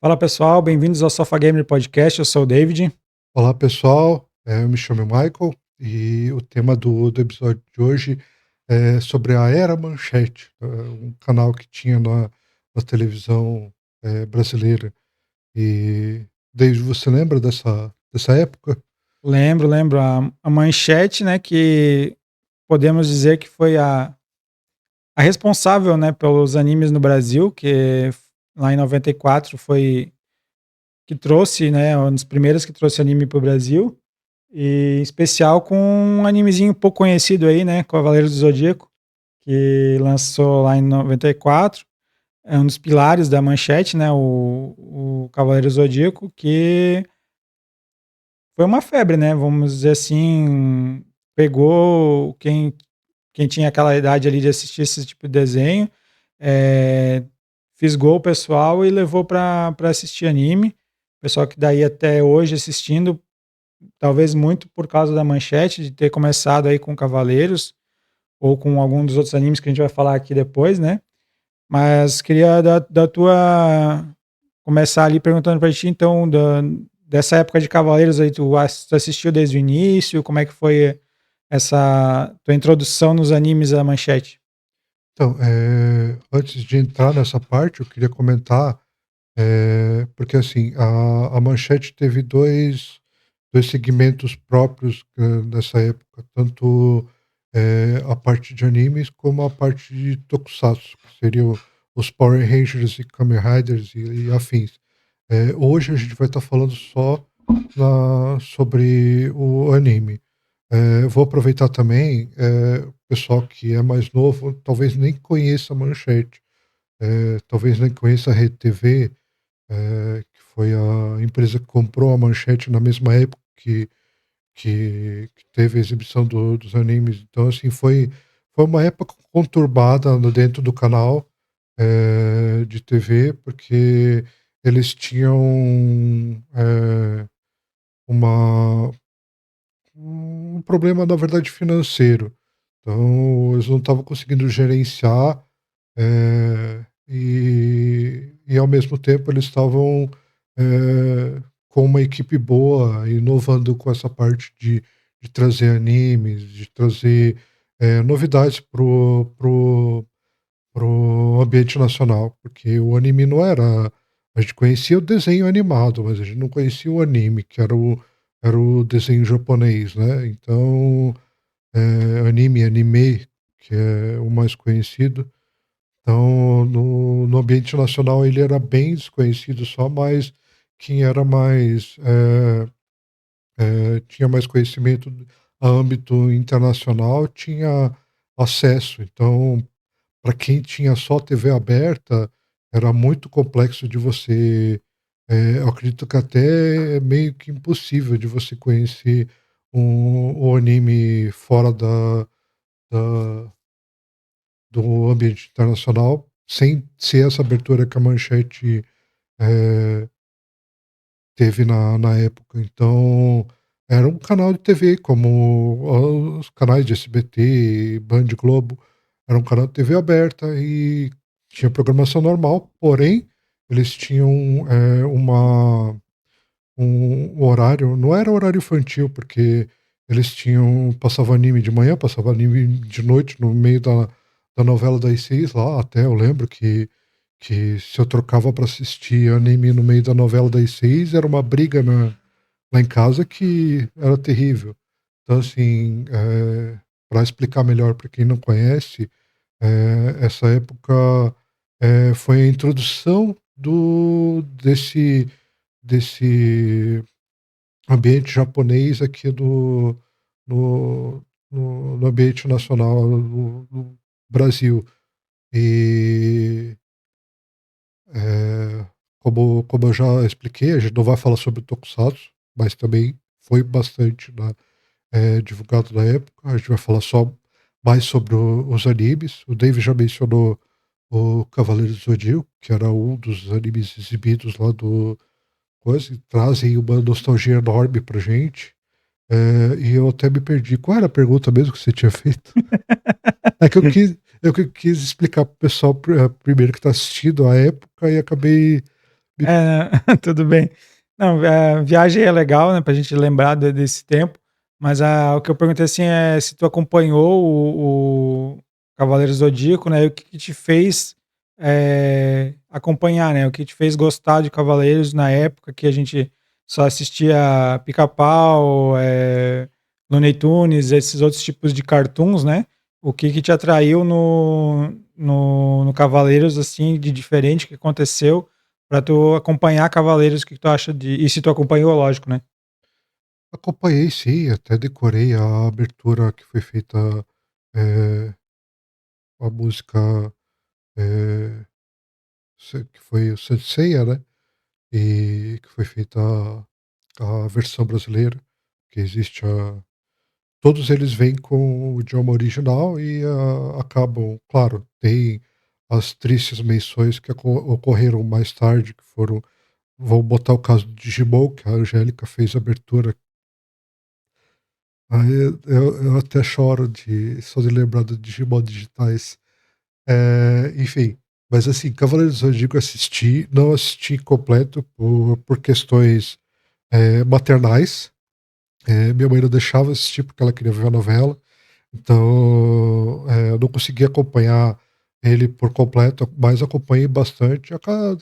Fala pessoal, bem-vindos ao Sofa Gamer Podcast. Eu sou o David. Olá pessoal, eu me chamo Michael e o tema do episódio de hoje é sobre a Era Manchete, um canal que tinha na televisão brasileira. E David, você lembra dessa época? Lembro a Manchete, né, que podemos dizer que foi a responsável, né, pelos animes no Brasil, que lá em 94 foi que trouxe, né, um dos primeiros que trouxe anime para o Brasil, e em especial com um animezinho pouco conhecido aí, né, Cavaleiros do Zodíaco, que lançou lá em 94. É um dos pilares da Manchete, né, o Cavaleiro Zodíaco, que foi uma febre, né, vamos dizer assim, pegou quem tinha aquela idade ali de assistir esse tipo de desenho, fisgou o pessoal e levou para assistir anime. Pessoal que daí até hoje assistindo, talvez muito por causa da Manchete, de ter começado aí com Cavaleiros, ou com algum dos outros animes que a gente vai falar aqui depois, né. Mas queria da tua começar ali perguntando pra ti, então, dessa época de Cavaleiros aí, tu assistiu desde o início? Como é que foi essa tua introdução nos animes da Manchete? Então, antes de entrar nessa parte, eu queria comentar, porque assim, a Manchete teve dois segmentos próprios nessa época, tanto a parte de animes como a parte de tokusatsu, que seriam os Power Rangers e Kamen Riders e afins. Hoje a gente vai estar falando só sobre o anime. Vou aproveitar também, o pessoal que é mais novo, talvez nem conheça a Manchete, talvez nem conheça a Rede TV, que foi a empresa que comprou a Manchete na mesma época que teve a exibição dos animes. Então, assim, foi uma época conturbada dentro do canal de TV, porque eles tinham uma, um problema, na verdade, financeiro. Então, eles não estavam conseguindo gerenciar e, ao mesmo tempo, eles estavam com uma equipe boa, inovando com essa parte de trazer animes, de trazer novidades pro ambiente nacional, porque o anime não era. A gente conhecia o desenho animado, mas a gente não conhecia o anime, que era o desenho japonês, né? Então, anime, que é o mais conhecido. Então, no ambiente nacional ele era bem desconhecido só, mas quem era mais, tinha mais conhecimento a âmbito internacional tinha acesso. Então, para quem tinha só TV aberta, era muito complexo de você, eu acredito que até é meio que impossível de você conhecer o anime fora da do ambiente internacional, sem ser essa abertura que a Manchete, eh, teve na época. Então, era um canal de TV como os canais de SBT, Band, Globo, era um canal de TV aberta e tinha programação normal, porém, eles tinham, um horário, não era horário infantil, porque eles tinham passava anime de manhã, passava anime de noite, no meio da novela das 6 lá, até eu lembro que se eu trocava para assistir anime no meio da novela das 6 era uma briga lá em casa que era terrível. Então assim, pra explicar melhor para quem não conhece, essa época, foi a introdução do desse ambiente japonês aqui no no ambiente nacional no Brasil. E, como eu já expliquei, a gente não vai falar sobre Tokusatsu, mas também foi bastante, né, divulgado na época. A gente vai falar só mais sobre os animes. O David já mencionou o Cavaleiro do Zodíaco, que era um dos animes exibidos lá do coisa, e trazem uma nostalgia enorme pra gente. E eu até me perdi. Qual era a pergunta mesmo que você tinha feito? É que eu quis explicar para o pessoal primeiro que está assistindo a época e acabei É, tudo bem. Não, a viagem é legal, né, pra gente lembrar desse tempo, mas o que eu perguntei, assim, é se tu acompanhou o Cavaleiros do Zodíaco, né, e o que que te fez, acompanhar, né, o que te fez gostar de Cavaleiros na época que a gente só assistia Pica-Pau, Looney Tunes, esses outros tipos de cartoons, né, o que que te atraiu no Cavaleiros, assim, de diferente que aconteceu pra tu acompanhar Cavaleiros, o que que tu acha de e se tu acompanhou, lógico, né. Acompanhei sim, até decorei a abertura que foi feita, eh, a música, eh, que foi o Saint Seiya, né, e que foi feita a versão brasileira, que existe a todos eles vêm com o idioma original e, acabam claro, tem as tristes menções que ocorreram mais tarde, que foram vou botar o caso do Digimon, que a Angélica fez a abertura. Aí eu até choro de só de lembrar do Digimon Digitais. Enfim, mas assim, Cavaleiros do Zodíaco assisti, não assisti completo por questões, maternais. Minha mãe não deixava assistir porque ela queria ver a novela, então, eu não consegui acompanhar ele por completo, mas acompanhei bastante.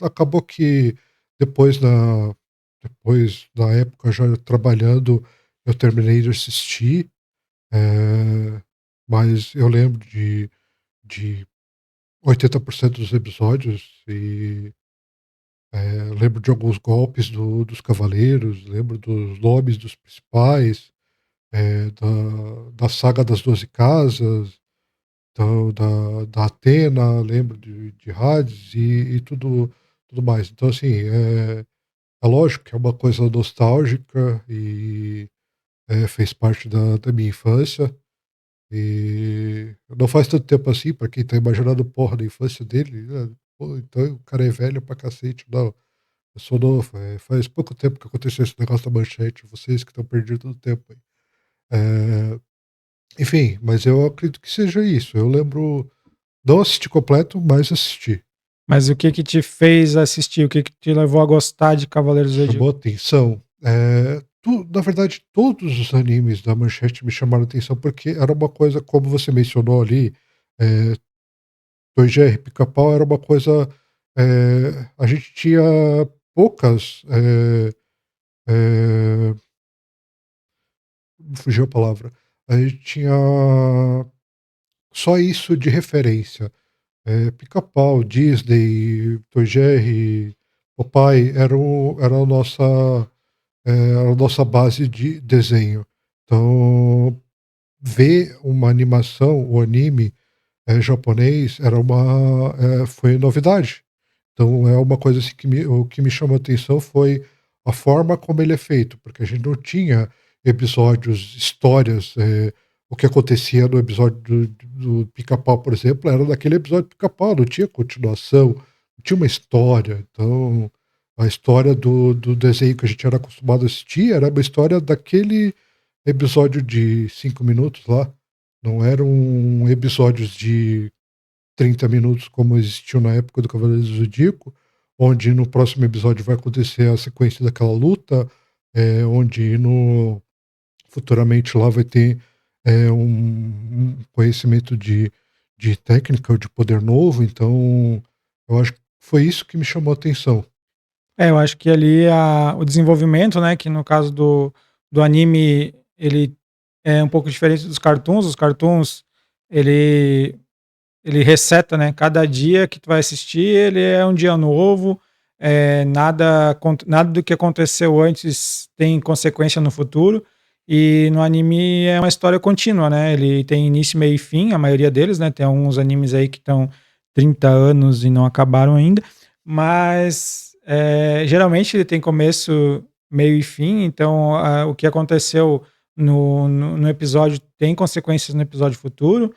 Acabou que depois na depois da época já trabalhando, eu terminei de assistir, mas eu lembro de 80% dos episódios e, lembro de alguns golpes dos cavaleiros, lembro dos nomes dos principais, da saga das 12 casas, então da Athena, lembro de Hades e tudo mais. Então assim, é lógico que é uma coisa nostálgica e, fez parte da minha infância. E não faz tanto tempo assim, pra quem tá imaginando, porra, da infância dele, pô, então o cara é velho pra cacete. Não, eu sou novo, faz pouco tempo que aconteceu esse negócio da manchete, vocês que estão perdidos no tempo aí. Eh, Enfim, mas eu acredito que seja isso. Eu lembro, não assisti completo, mas assisti. Mas o que que te fez assistir? O que que te levou a gostar de Cavaleiros do Zodíaco? Chamou atenção, na verdade, todos os animes da Manchete me chamaram atenção, porque era uma coisa, como você mencionou ali, eh, Tom e Jerry, Pica-Pau era uma coisa, a gente tinha poucas, fugiu a palavra. A gente tinha só isso de referência. Pica-Pau, Disney, Tom e Jerry, Popeye era era a nossa base de desenho. Então, ver uma animação, o anime, japonês era foi novidade. Então é uma coisa assim que o que me chamou a atenção foi a forma como ele é feito, porque a gente não tinha episódios, histórias, o que acontecia no episódio do Pica-Pau, por exemplo, era daquele episódio do Pica-Pau, não tinha continuação, não tinha uma história. Então, a história do desenho que a gente era acostumado a assistir era uma história daquele episódio de 5 minutos lá, não eram episódios de 30 minutos como existiu na época do Cavaleiros do Zodíaco, onde no próximo episódio vai acontecer a sequência daquela luta, onde futuramente lá vai ter, um conhecimento de técnica ou de poder novo, então eu acho que foi isso que me chamou a atenção. Eu acho que ali o desenvolvimento, né, que no caso do anime, ele é um pouco diferente dos cartoons. Os cartoons, ele ele reseta, né, cada dia que tu vai assistir, ele é um dia novo, nada do que aconteceu antes tem consequência no futuro, e no anime é uma história contínua, né, ele tem início, meio e fim, a maioria deles, né, tem alguns animes aí que estão 30 anos e não acabaram ainda, mas, geralmente ele tem começo, meio e fim, então o que aconteceu no episódio tem consequências no episódio futuro,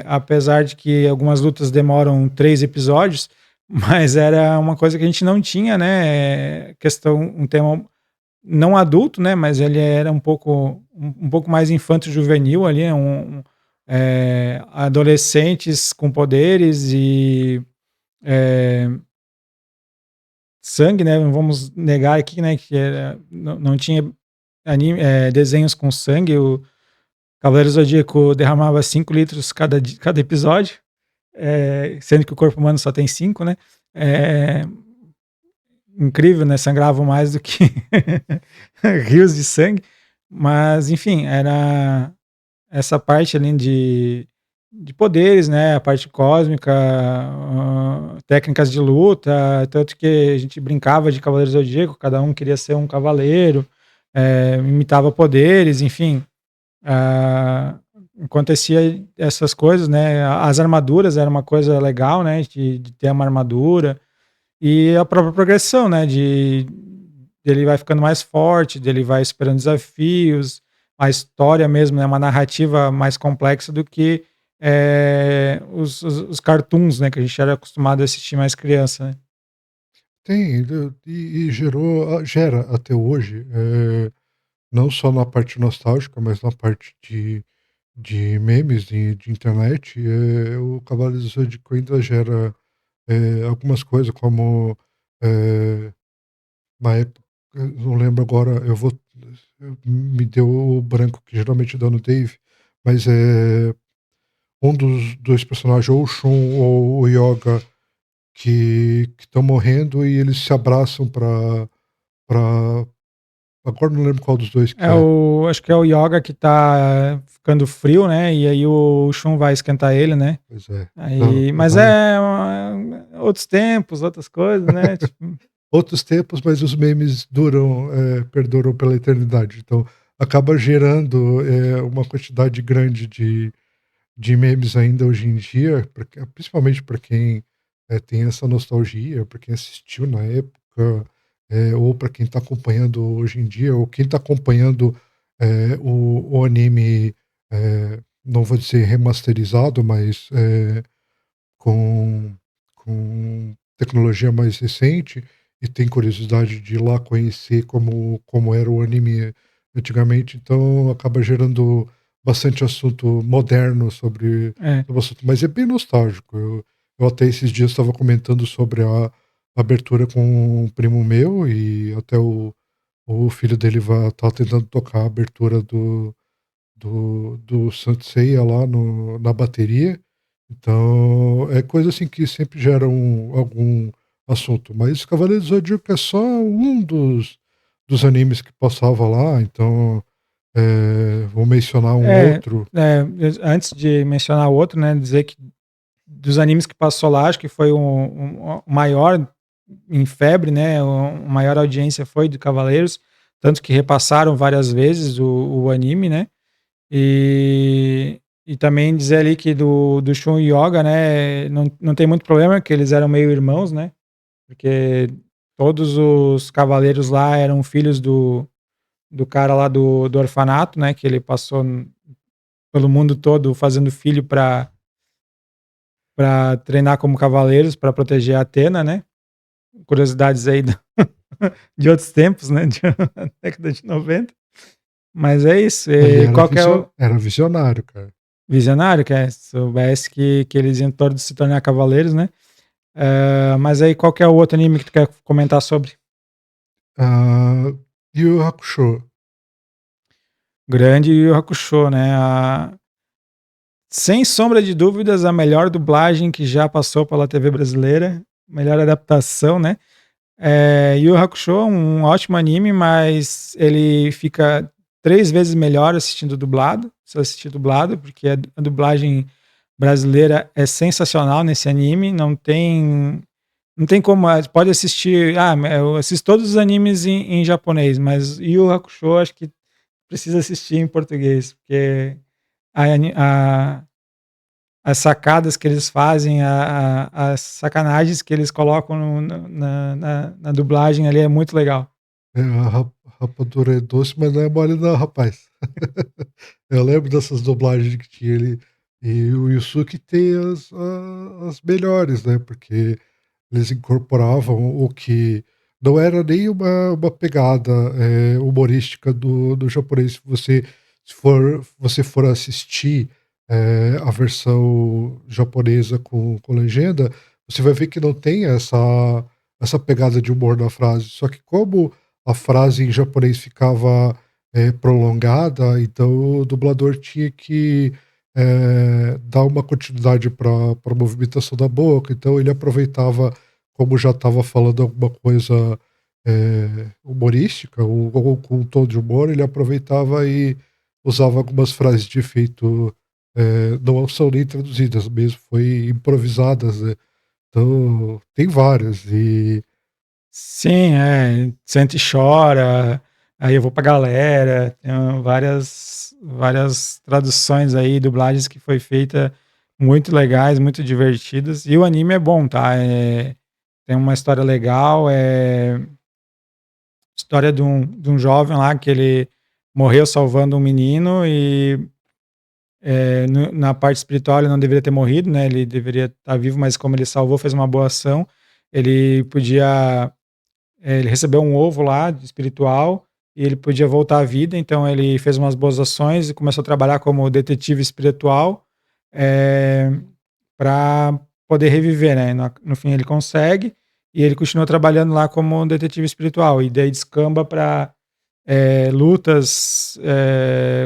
apesar de que algumas lutas demoram 3 episódios, mas era uma coisa que a gente não tinha, né, um tema não adulto, né, mas ele era um pouco mais infanto-juvenil ali, adolescentes com poderes e, eh sangue, né? Não vamos negar aqui, né, que não tinha desenhos com sangue. O Cavaleiro Zodíaco derramava 5 litros cada episódio, sendo que o corpo humano só tem 5, né? É, incrível, né? Sangravam mais do que rios de sangue. Mas, enfim, era essa parte ali de poderes, né? A parte cósmica, técnicas de luta, tanto que a gente brincava de Cavaleiro Zodíaco, cada um queria ser um cavaleiro, imitava poderes, enfim. Ah, acontecia essas coisas, né? As armaduras era uma coisa legal, né? De ter uma armadura. E a própria progressão, né? Ele vai ficando mais forte, dele vai superando desafios, a história mesmo, né? Uma narrativa mais complexa do que os cartoons, né? Que a gente era acostumado a assistir mais criança, né? Tem, e gera até hoje, não só na parte nostálgica, mas na parte de memes de internet, o Cavaleiro do Zodíaco ainda gera algumas coisas como, na época, eu não lembro agora, me deu o branco que geralmente dá no Dave, mas um dos dois personagens, ou o Shun ou o Yoga, que estão morrendo e eles se abraçam pra agora não lembro qual dos 2 que é. Acho que é o Yoga que tá ficando frio, né? E aí o Shun vai esquentar ele, né? Pois é. Não, Aí, mas agora outros tempos, outras coisas, né? Tipo, outros tempos, mas os memes duram, perduram pela eternidade. Então, acaba gerando, uma quantidade grande de memes ainda hoje em dia, principalmente para quem, tem essa nostalgia, para quem assistiu na época, ou para quem está acompanhando hoje em dia, ou quem está acompanhando, o anime, não vou dizer remasterizado, mas, com tecnologia mais recente e tem curiosidade de ir lá conhecer como era o anime antigamente, então acaba gerando bastante assunto moderno é. sobre o assunto, mas é bem nostálgico. Eu até esses dias estava comentando sobre a abertura com um primo meu e até o filho dele tá tentando tocar a abertura do Saint Seiya lá na bateria. Então, é coisa assim que sempre gera algum assunto. Mas Cavaleiros do Zodíaco é só um dos animes que passava lá, então vou mencionar um É, outro. antes de mencionar o outro, né, dizer que dos animes que passou lá, acho que foi o maior em febre, né, o maior audiência foi de Cavaleiros, tanto que repassaram várias vezes o anime, né, e também dizer ali que do Shun e Yoga, né, não tem muito problema, que eles eram meio irmãos, né, porque todos os cavaleiros lá eram filhos do cara lá do orfanato, né, que ele passou pelo mundo todo fazendo filho para treinar como cavaleiros, para proteger a Atena, né? Curiosidades aí de outros tempos, né? De década de 90. Mas é isso. Ele E qual que é o era visionário, cara. visionário, que soubesse que eles iam todos se tornar cavaleiros, né? Mas aí qual que é o outro anime que tu quer comentar sobre? Ah, Yu Yu Hakusho. Grande Yu Yu Hakusho, né? Sem sombra de dúvidas, a melhor dublagem que já passou pela TV brasileira, melhor adaptação, né? Yu Yu Hakusho é um ótimo anime, mas ele fica 3 vezes melhor assistindo dublado, se assistir dublado, porque a dublagem brasileira é sensacional nesse anime, não tem como, pode assistir, eu assisto todos os animes em japonês, mas Yu Yu Hakusho acho que precisa assistir em português, porque a, a, as sacadas que eles fazem, as sacanagens que eles colocam na dublagem ali é muito legal. Rapadura é doce, mas não é mole não, rapaz. Eu lembro dessas dublagens que tinha ele. E o Yusuke tem as melhores, né? Porque eles incorporavam o que não era nem uma pegada humorística do japonês. Se você for assistir a versão japonesa com legenda, você vai ver que não tem essa pegada de humor na frase. Só que como a frase em japonês ficava, prolongada, então o dublador tinha que, dar uma continuidade para a movimentação da boca, então ele aproveitava, como já estava falando alguma coisa, humorística ou com um tom de humor, ele aproveitava e usava algumas frases de efeito, não são nem traduzidas mesmo, foi improvisadas, né. Então, tem várias Sim, sente e chora, aí eu vou pra galera, tem várias traduções aí, dublagens que foi feita muito legais, muito divertidas, e o anime é bom, tá, tem uma história legal, história de um jovem lá que ele morreu salvando um menino e, na parte espiritual ele não deveria ter morrido, né, ele deveria estar vivo, mas como ele salvou, fez uma boa ação, ele podia ele recebeu um ovo lá de espiritual e ele podia voltar à vida, então ele fez umas boas ações e começou a trabalhar como detetive espiritual, para poder reviver, né. No fim ele consegue, e ele continua trabalhando lá como detetive espiritual, e daí descamba para lutas,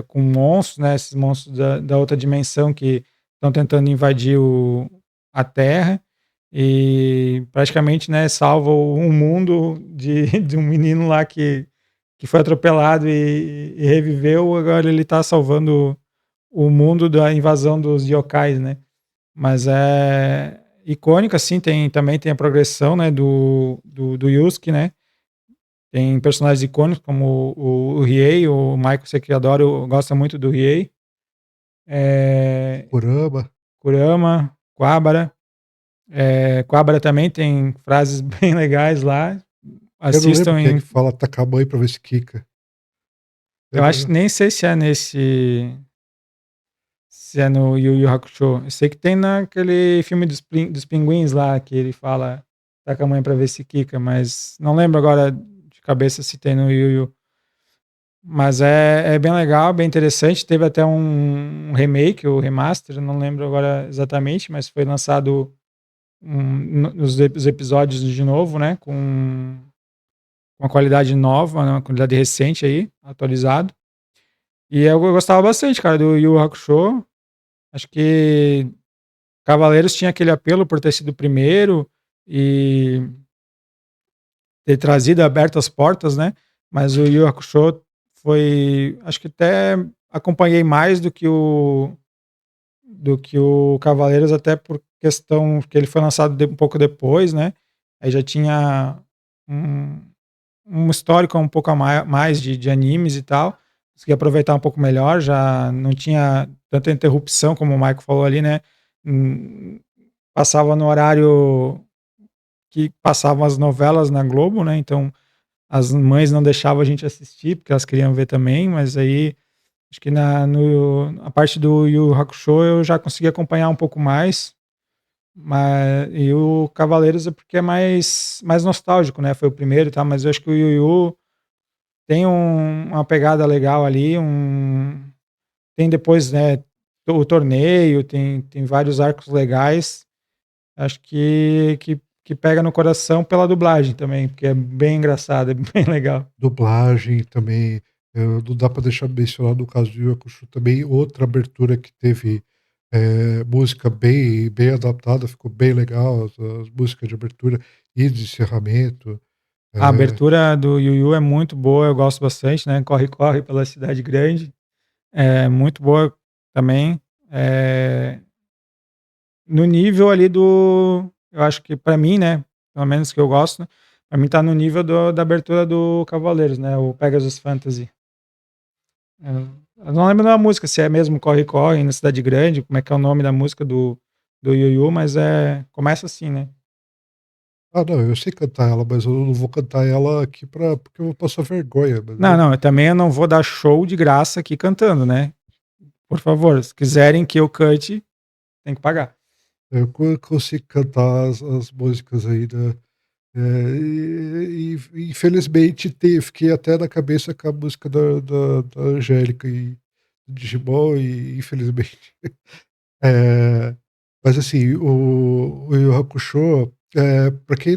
com monstros, né, esses monstros da outra dimensão que estão tentando invadir a Terra, e praticamente, né, salva um mundo de de um menino lá que foi atropelado e reviveu, agora ele está salvando o mundo da invasão dos yokais, né. Mas é icônico, assim, também tem a progressão, né, do Yusuke, né. Tem personagens icônicos como o Riei, o Michael, você que adora, gosta muito do Riei. Eh, Kurama. Kurama, Kuwabara. Kuwabara também tem frases bem legais lá. Eu não lembro Assistam quem é que em fala "taca a mãe" pra ver se quica. Eu eu acho não nem sei se é no Yu Yu Hakusho. Eu sei que tem naquele filme dos pinguins lá, que ele fala: "Taca a mãe pra ver se quica", mas não lembro agora de cabeça se tem no Yu Yu. Mas é bem legal, bem interessante. Teve até um remake ou remaster, eu não lembro agora exatamente, mas foi lançado os episódios de novo, né, com uma qualidade nova, né, uma qualidade recente aí, atualizado. E eu gostava bastante, cara, do Yu Yu Hakusho. Acho que Cavaleiros tinha aquele apelo por ter sido o primeiro e ter trazido, aberto as portas, né, mas o Yu Yu Hakusho foi, acho que até acompanhei mais do que o Cavaleiros, até por questão que ele foi lançado um pouco depois, né, aí já tinha um histórico um pouco a mais de animes e tal, consegui aproveitar um pouco melhor, já não tinha tanta interrupção como o Michael falou ali, né, passava no horário que passavam as novelas na Globo, né, então as mães não deixavam a gente assistir, porque elas queriam ver também, mas aí acho que a parte do Yu Yu Hakusho eu já consegui acompanhar um pouco mais, e o Cavaleiros é porque é mais nostálgico, né, foi o primeiro e tal, mas eu acho que o Yu Yu tem uma pegada legal ali, tem depois, né, o torneio, tem vários arcos legais, acho que pega no coração pela dublagem também, porque é bem engraçado, é bem legal. dublagem também, não dá pra deixar de mencionar no caso de Yu Yu Hakusho também outra abertura que teve, música bem adaptada, ficou bem legal, as músicas de abertura e de encerramento. A Eh, abertura do Yu Yu é muito boa, eu gosto bastante, né, Corre Corre pela Cidade Grande, é muito boa também, no nível ali eu acho que pra mim, né, pelo menos que eu gosto, pra mim tá no nível da abertura do Cavaleiros, né, o Pegasus Fantasy. Eu não lembro da música, se é mesmo Corre Corre na Cidade Grande, como é que é o nome da música do Yu Yu, mas começa assim, né. não, eu sei cantar ela, mas eu não vou cantar ela aqui porque eu vou passar vergonha, mas Não, não, eu não vou dar show de graça aqui cantando, né. Por favor, se quiserem que eu cante, tem que pagar. eu consigo cantar as músicas aí e infelizmente fiquei até na cabeça com a música da Angélica e Digimon e infelizmente. Eh, mas assim, o Yu Yu Hakusho Para quem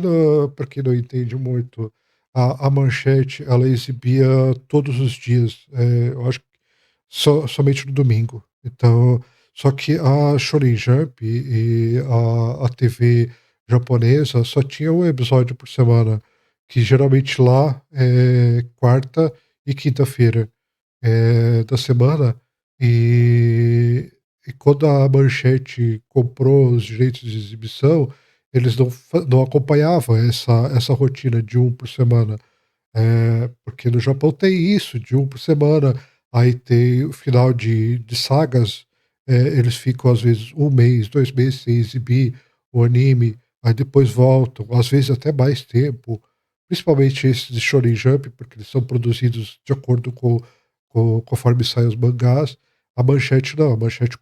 não entende muito, a Manchete, ela exibia todos os dias, eu acho que somente no domingo. Então, só que a Shonen Jump e a TV japonesa só tinha um episódio por semana, que geralmente lá é quarta e quinta-feira, da semana. E quando a Manchete comprou os direitos de exibição, eles não acompanhavam essa rotina de um por semana. Porque no Japão tem isso, de um por semana, aí tem o final de sagas, eles ficam às vezes um mês, 2 meses sem exibir o anime, aí depois voltam, às vezes até mais tempo, principalmente esses de Shonen Jump, porque eles são produzidos de acordo com conforme saem os mangás. A Manchete não, a Manchete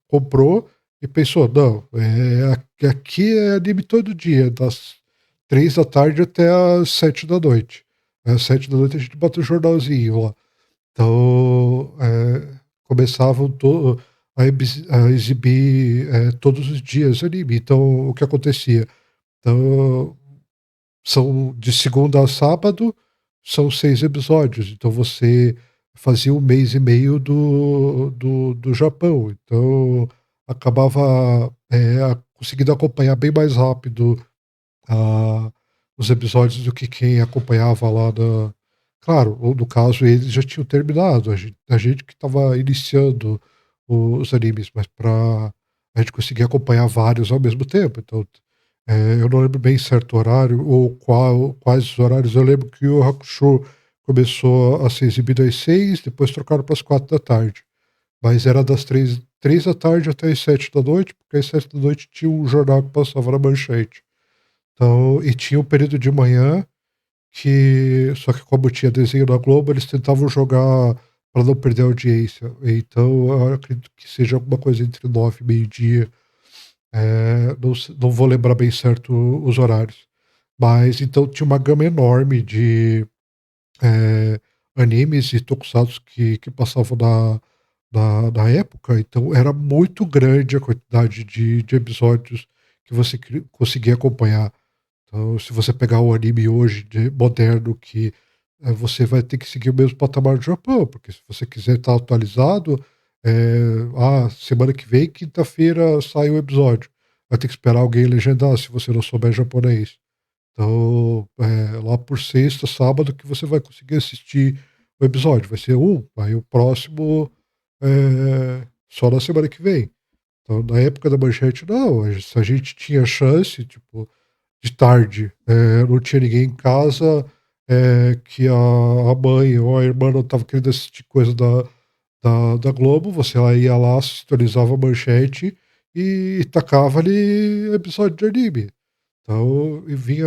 comprou e pensou: "Não, aqui é anime todo dia, das 3 da tarde até às 7 da noite. Às 7 da noite a gente bota o jornalzinho lá". Então, começavam a exibir, todos os dias anime. Então, o que acontecia? Então, são de segunda a sábado, são 6 episódios, então você fazia um mês e meio do Japão. Então, acabava, conseguindo acompanhar bem mais rápido a os episódios do que quem acompanhava lá da claro, ou no caso eles já tinham terminado, a gente que estava iniciando os animes, mas para a gente conseguir acompanhar vários ao mesmo tempo. Então, eu não lembro bem certo horário ou quais os horários. Eu lembro que o Hakusho começou a ser exibido às 6, depois trocaram para as 4 da tarde, mas era das 3 da tarde até às 7 da noite, porque às 7 da noite tinha um jornal que passava na Manchete. Então, e tinha o período de manhã que só que como tinha desenho na Globo, eles tentavam jogar para não perder a audiência. Então, eu acredito que seja alguma coisa entre 9 e meio-dia. Não vou lembrar bem certo os horários. Mas então tinha uma gama enorme de animes e tokusatsu que passavam na época. Então era muito grande a quantidade de episódios que você conseguia acompanhar. Então, se você pegar o anime hoje moderno, que você vai ter que seguir o mesmo patamar do Japão, porque se você quiser estar atualizado, semana que vem, quinta-feira, sai o episódio. Vai ter que esperar alguém legendar se você não souber japonês. Então, lá por sexta, sábado, que você vai conseguir assistir o episódio. Vai ser um, aí o próximo só na semana que vem. Então, na época da Manchete, não. Se a gente tinha chance, tipo, de tarde, não tinha ninguém em casa, que a mãe ou a irmã não estava querendo assistir coisa da Globo, você ia lá, sintonizava a Manchete e tacava ali episódio de anime. Então, e vinha.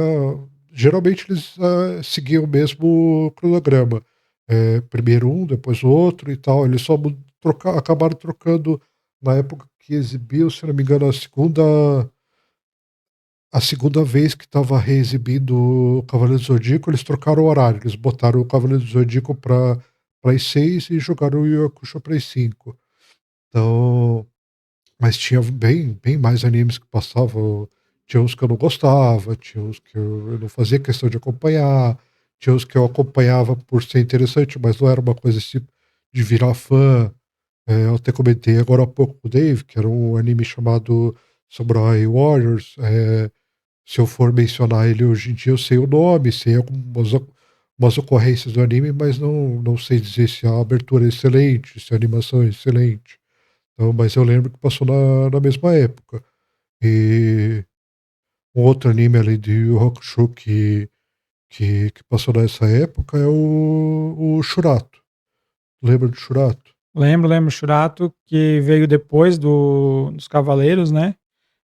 Geralmente eles seguiam o mesmo cronograma. Primeiro um, depois o outro e tal. Eles só acabaram trocando na época que exibiu, se não me engano, a segunda vez que estava reexibindo o Cavaleiro do Zodíaco, eles trocaram o horário. Eles botaram o Cavaleiro do Zodíaco para as 6 e jogaram o Yu Yu Hakusho para as 5. Então, mas tinha bem mais animes que passavam. Tinha uns que eu não gostava, tinha uns que eu não fazia questão de acompanhar, tinha uns que eu acompanhava por ser interessante, mas não era uma coisa assim de virar fã. Eu até comentei agora há pouco com o Dave, que era um anime chamado Samurai Warriors. Se eu for mencionar ele hoje em dia, eu sei o nome, sei algumas umas ocorrências do anime, mas não sei dizer se a abertura é excelente, se a animação é excelente. Então, mas eu lembro que passou na mesma época. E um outro anime além de Yu Yu Hakusho que passou nessa época é o Shurato. Lembra de Shurato? Lembro, Churato, que veio depois dos Cavaleiros, né?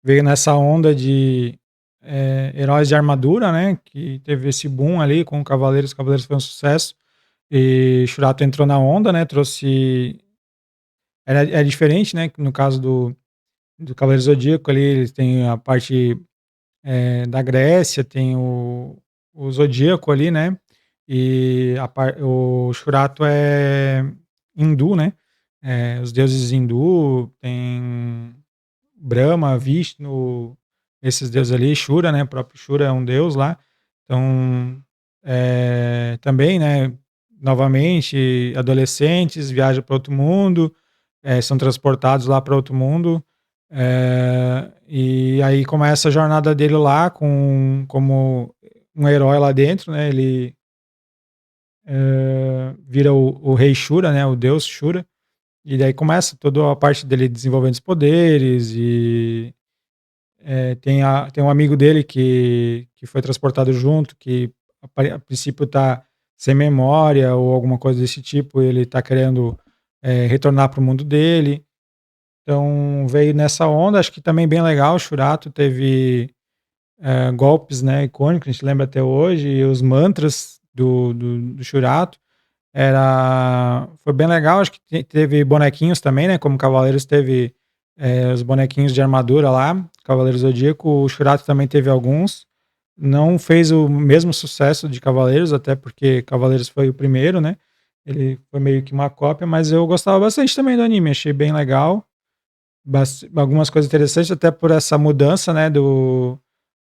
Veio nessa onda de heróis de armadura, né? Que teve esse boom ali com Cavaleiros. Cavaleiros foi um sucesso. E Churato entrou na onda, né? Trouxe. Era diferente, né? No caso do Cavaleiro Zodíaco ali, eles têm a parte da Grécia, tem o Zodíaco ali, né? E o Churato é hindu, né? Os deuses hindu, tem Brahma, Vishnu, esses deuses ali, Shura, né, o próprio Shura é um deus lá. Então, também, né, novamente, adolescentes viajam para outro mundo, são transportados lá para outro mundo, e aí começa a jornada dele lá como um herói lá dentro, né, ele vira o rei Shura, né, o deus Shura, e daí começa toda a parte dele desenvolvendo os poderes e tem um amigo dele que foi transportado junto, que a princípio tá sem memória ou alguma coisa desse tipo, ele tá querendo retornar para o mundo dele. Então veio nessa onda, acho que também bem legal. O Churato teve golpes, né, icônicos, a gente lembra até hoje, e os mantras do Churato. Foi bem legal, acho que teve bonequinhos também, né? Como Cavaleiros teve os bonequinhos de armadura lá, Cavaleiros Zodíaco, o Shurato também teve alguns. Não fez o mesmo sucesso de Cavaleiros, até porque Cavaleiros foi o primeiro, né? Ele foi meio que uma cópia, mas eu gostava bastante também do anime, achei bem legal. Algumas coisas interessantes, até por essa mudança, né,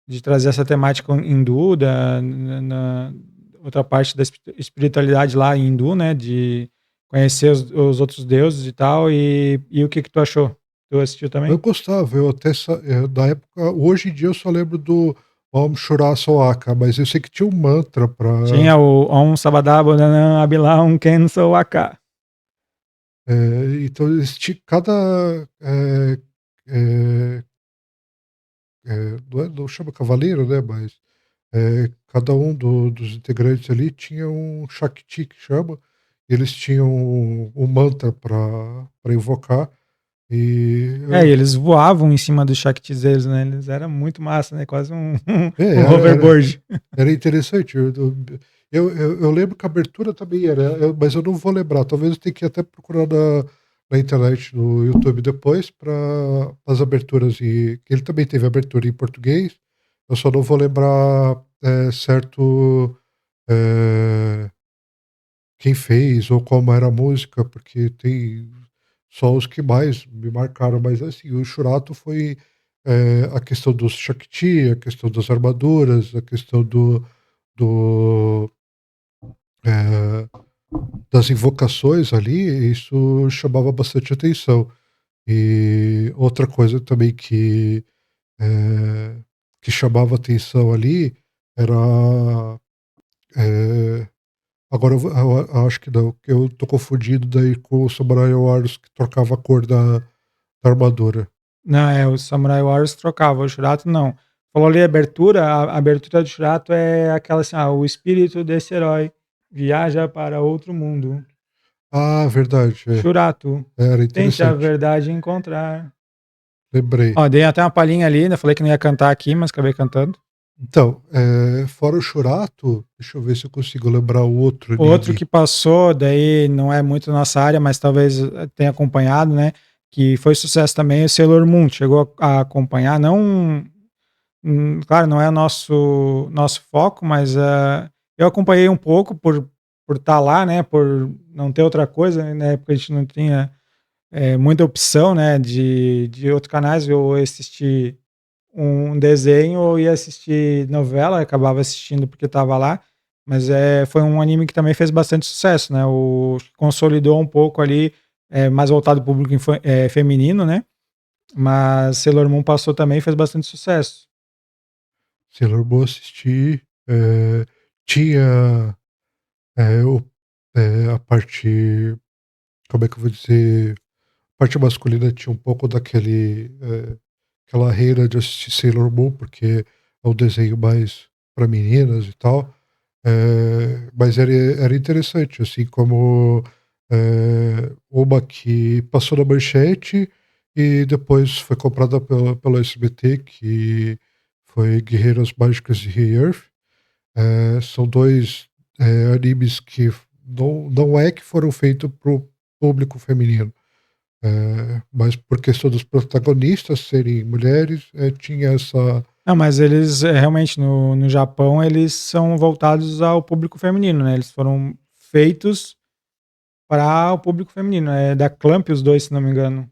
de trazer essa temática hindu, na outra parte da espiritualidade lá hindu, né, de conhecer os outros deuses e tal, e o que que tu achou? Tu assistiu Eu também? gostava, eu até da época hoje em dia eu só lembro do Om Shura Soaka, mas eu sei que tinha um mantra para Tinha o Om Sabadabo Nanam Abilam Ken Soaka. então eles cada, não chama cavaleiro, né, mas, cada um dos integrantes ali tinha um Shakti que chama, eles tinham um mantra para invocar, e E eu eles voavam em cima dos Shaktis deles, né, eles era muito massa, né, quase um um era hoverboard. era interessante. Eu lembro que a abertura também era, mas eu não vou lembrar. Talvez eu tenha que até procurar na internet, no YouTube depois, para as aberturas. E ele também teve abertura em português. Eu só não vou lembrar certo quem fez ou como era a música, porque tem só os que mais me marcaram. Mas assim, o Churato foi a questão dos Shakti, a questão das armaduras, a questão do, eh, das invocações ali, isso chamava bastante atenção. E outra coisa também que chamava atenção ali era. eh, Agora eu acho que não, que eu tô confundindo daí com o Samurai Warriors que trocava a cor da armadura. Não, o Samurai Warriors trocava, o Shurato não. Falou ali abertura, a abertura do Shurato é aquela assim: "Ah, o espírito desse herói viaja para outro mundo. Ah, verdade, Shurato, era tente a interessante. verdade encontrar". Lembrei. Ó, dei até uma palhinha ali, né, falei que não ia cantar aqui, mas acabei cantando. Então, fora o Churato, deixa eu ver se eu consigo lembrar o outro Outro anime. que passou, daí não é muito nossa área, mas talvez tenha acompanhado, né, que foi sucesso também, o Sailor Moon. Chegou a acompanhar? Não. Claro, não é nosso foco, mas, eu acompanhei um pouco por estar lá, né, por não ter outra coisa, na época a gente não tinha, muita opção, né, de outros canais, eu ia assistir um desenho ou ia assistir novela, acabava assistindo porque estava lá, mas, foi um anime que também fez bastante sucesso, né, consolidou um pouco ali, mais voltado para o público feminino, né, mas Sailor Moon passou também e fez bastante sucesso. Sailor Moon assisti, tinha, o a parte, como é que eu vou dizer, a parte masculina tinha um pouco aquela reira de assistir Sailor Moon, porque é um desenho mais para meninas e tal, mas era interessante, assim como, uma que passou na manchete e depois foi comprada pelo SBT, que foi Guerreiras Mágicas de Earth. São 2 animes que não é que foram feitos para o público feminino, mas por questão dos protagonistas serem mulheres, tinha essa. Não, mas eles, realmente no Japão, eles são voltados ao público feminino, né, eles foram feitos para o público feminino, é da Clamp os 2, se não me engano.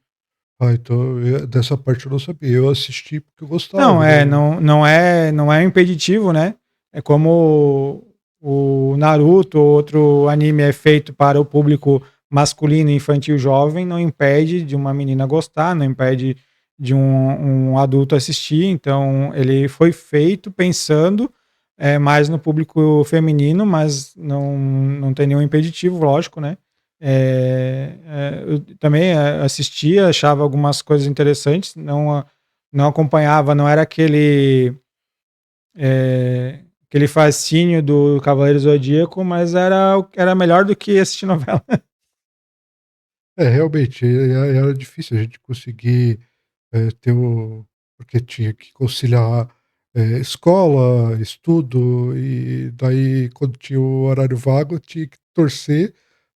Ah, então, dessa parte eu não sabia. Eu assisti porque eu Não, gostava do. não é um impeditivo, né? É como o Naruto ou outro anime é feito para o público masculino, infantil, jovem, não impede de uma menina gostar, não impede de um adulto assistir. Então, ele foi feito pensando mais no público feminino, mas não tem nenhum impeditivo, lógico, né? Eu também assistia, achava algumas coisas interessantes, não acompanhava, não era aquele fascínio do Cavaleiro Zodíaco, mas era melhor do que assistir novela. É, realmente, era difícil a gente conseguir ter o. Porque tinha que conciliar escola, estudo, e daí, quando tinha o horário vago, tinha que torcer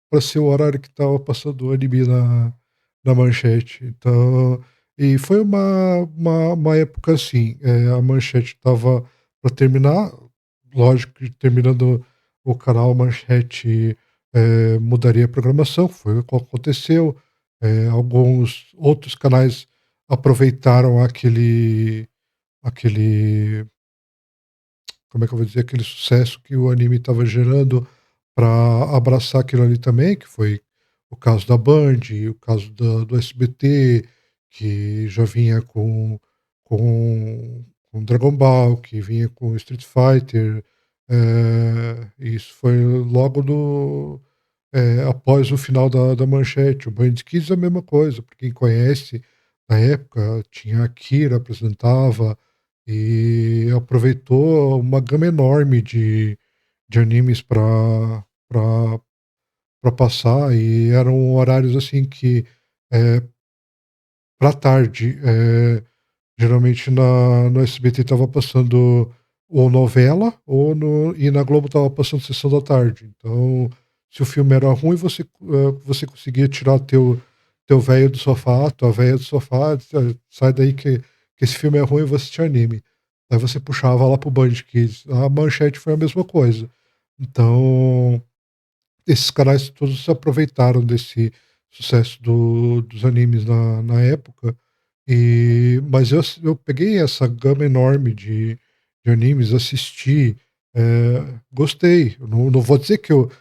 para ser o horário que estava passando o anime na manchete. Então, e foi uma época assim, a manchete estava para terminar, lógico que terminando o canal, a manchete mudaria a programação, foi o que aconteceu. Alguns outros canais aproveitaram aquele, como é que eu vou dizer, aquele sucesso que o anime estava gerando para abraçar aquilo ali também, que foi o caso da Band, o caso do SBT, que já vinha com Dragon Ball, que vinha com Street Fighter. Isso foi logo após o final da manchete. O Band Kids é a mesma coisa, para quem conhece, na época tinha a Akira, apresentava, e aproveitou uma gama enorme de animes para passar, e eram horários assim que para tarde, geralmente no SBT estava passando ou novela, e na Globo estava passando sessão da tarde. Então, se o filme era ruim, você conseguia tirar teu velho do sofá, tua velha do sofá, sai daí que esse filme é ruim, você te anime. Aí você puxava lá pro Band Kids. A manchete foi a mesma coisa. Então, esses canais todos se aproveitaram desse sucesso dos animes na época. Mas eu peguei essa gama enorme de animes, assisti, gostei. Eu não vou dizer que eu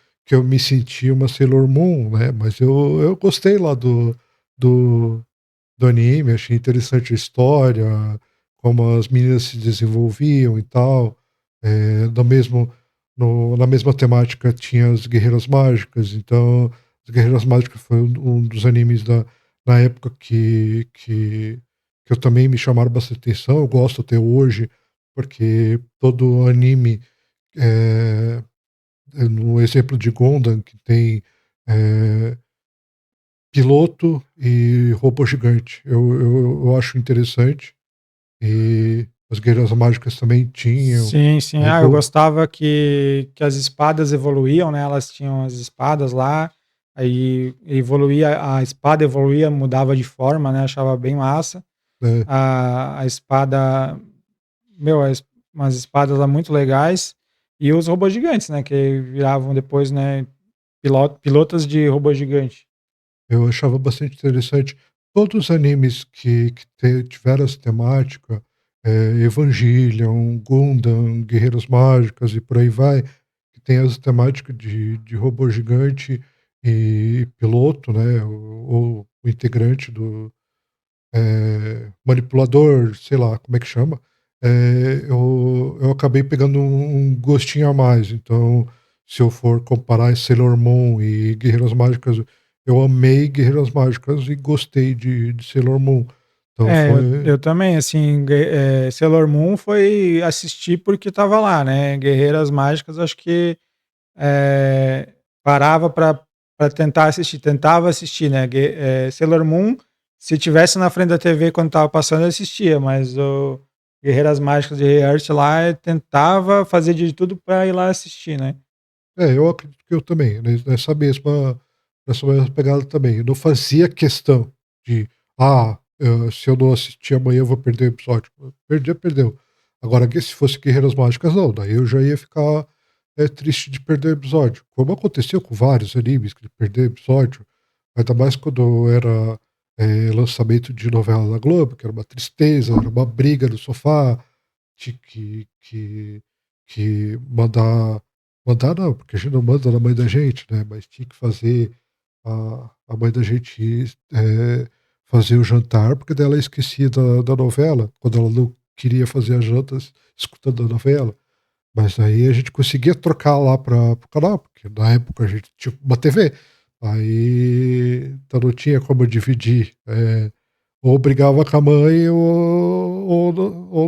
me senti uma Sailor Moon, né? Mas eu gostei lá do, do anime, achei interessante a história, como as meninas se desenvolviam e tal. Do mesmo, na mesma temática tinha as Guerreiras Mágicas, então as Guerreiras Mágicas foi um dos animes na época que eu também me chamaram bastante atenção, eu gosto até hoje, porque todo anime, é, no exemplo de Gundam, que tem é, piloto e robô gigante. Eu acho interessante. E as Guerreiras Mágicas também tinham. Sim, sim. Aí Eu eu, gostava que as espadas evoluíam, né? Elas tinham as espadas lá, aí evoluía, a espada evoluía, mudava de forma, né? Achava bem massa. né, A espada, meu, umas espadas lá muito legais. E os robôs gigantes, né? Que viravam depois, né? Pilotas de robô gigante. eu achava bastante interessante todos os animes que tiveram essa temática, Evangelion, Gundam, Guerreiras Mágicas e por aí vai, que tem essa temática de robô gigante e piloto, né? Ou o integrante manipulador, sei lá como é que chama, eu acabei pegando um gostinho a mais. Então, se eu for comparar Sailor Moon e Guerreiras Mágicas, eu amei Guerreiras Mágicas e gostei de Sailor Moon. Então Eu foi. também, assim, Sailor Moon foi assistir porque tava lá, né? Guerreiras Mágicas, acho que parava para tentar assistir, tentava assistir, né? Sailor Moon, se tivesse na frente da TV quando tava passando, eu assistia, mas o Guerreiras Mágicas de Earth lá, eu tentava fazer de tudo para ir lá assistir, né? Eu acredito que eu também, nessa mesma pegada também. Eu não fazia questão de, se eu não assistir amanhã eu vou perder o episódio. Perder, perdeu. Agora, que se fosse Guerreiras Mágicas, não. Daí eu já ia ficar triste de perder o episódio. Como aconteceu com vários animes, que perder episódio, ainda mais quando eu era lançamento de novela da Globo, que era uma tristeza, era uma briga no sofá, tinha que mandar não, porque a gente não manda na mãe da gente, né, mas tinha que fazer a mãe da gente, fazer o jantar, porque daí ela esquecia da novela, quando ela não queria fazer as jantas escutando a novela. Mas aí a gente conseguia trocar lá para o canal, porque na época a gente tinha uma TV, aí então não tinha como dividir, ou brigava com a mãe ou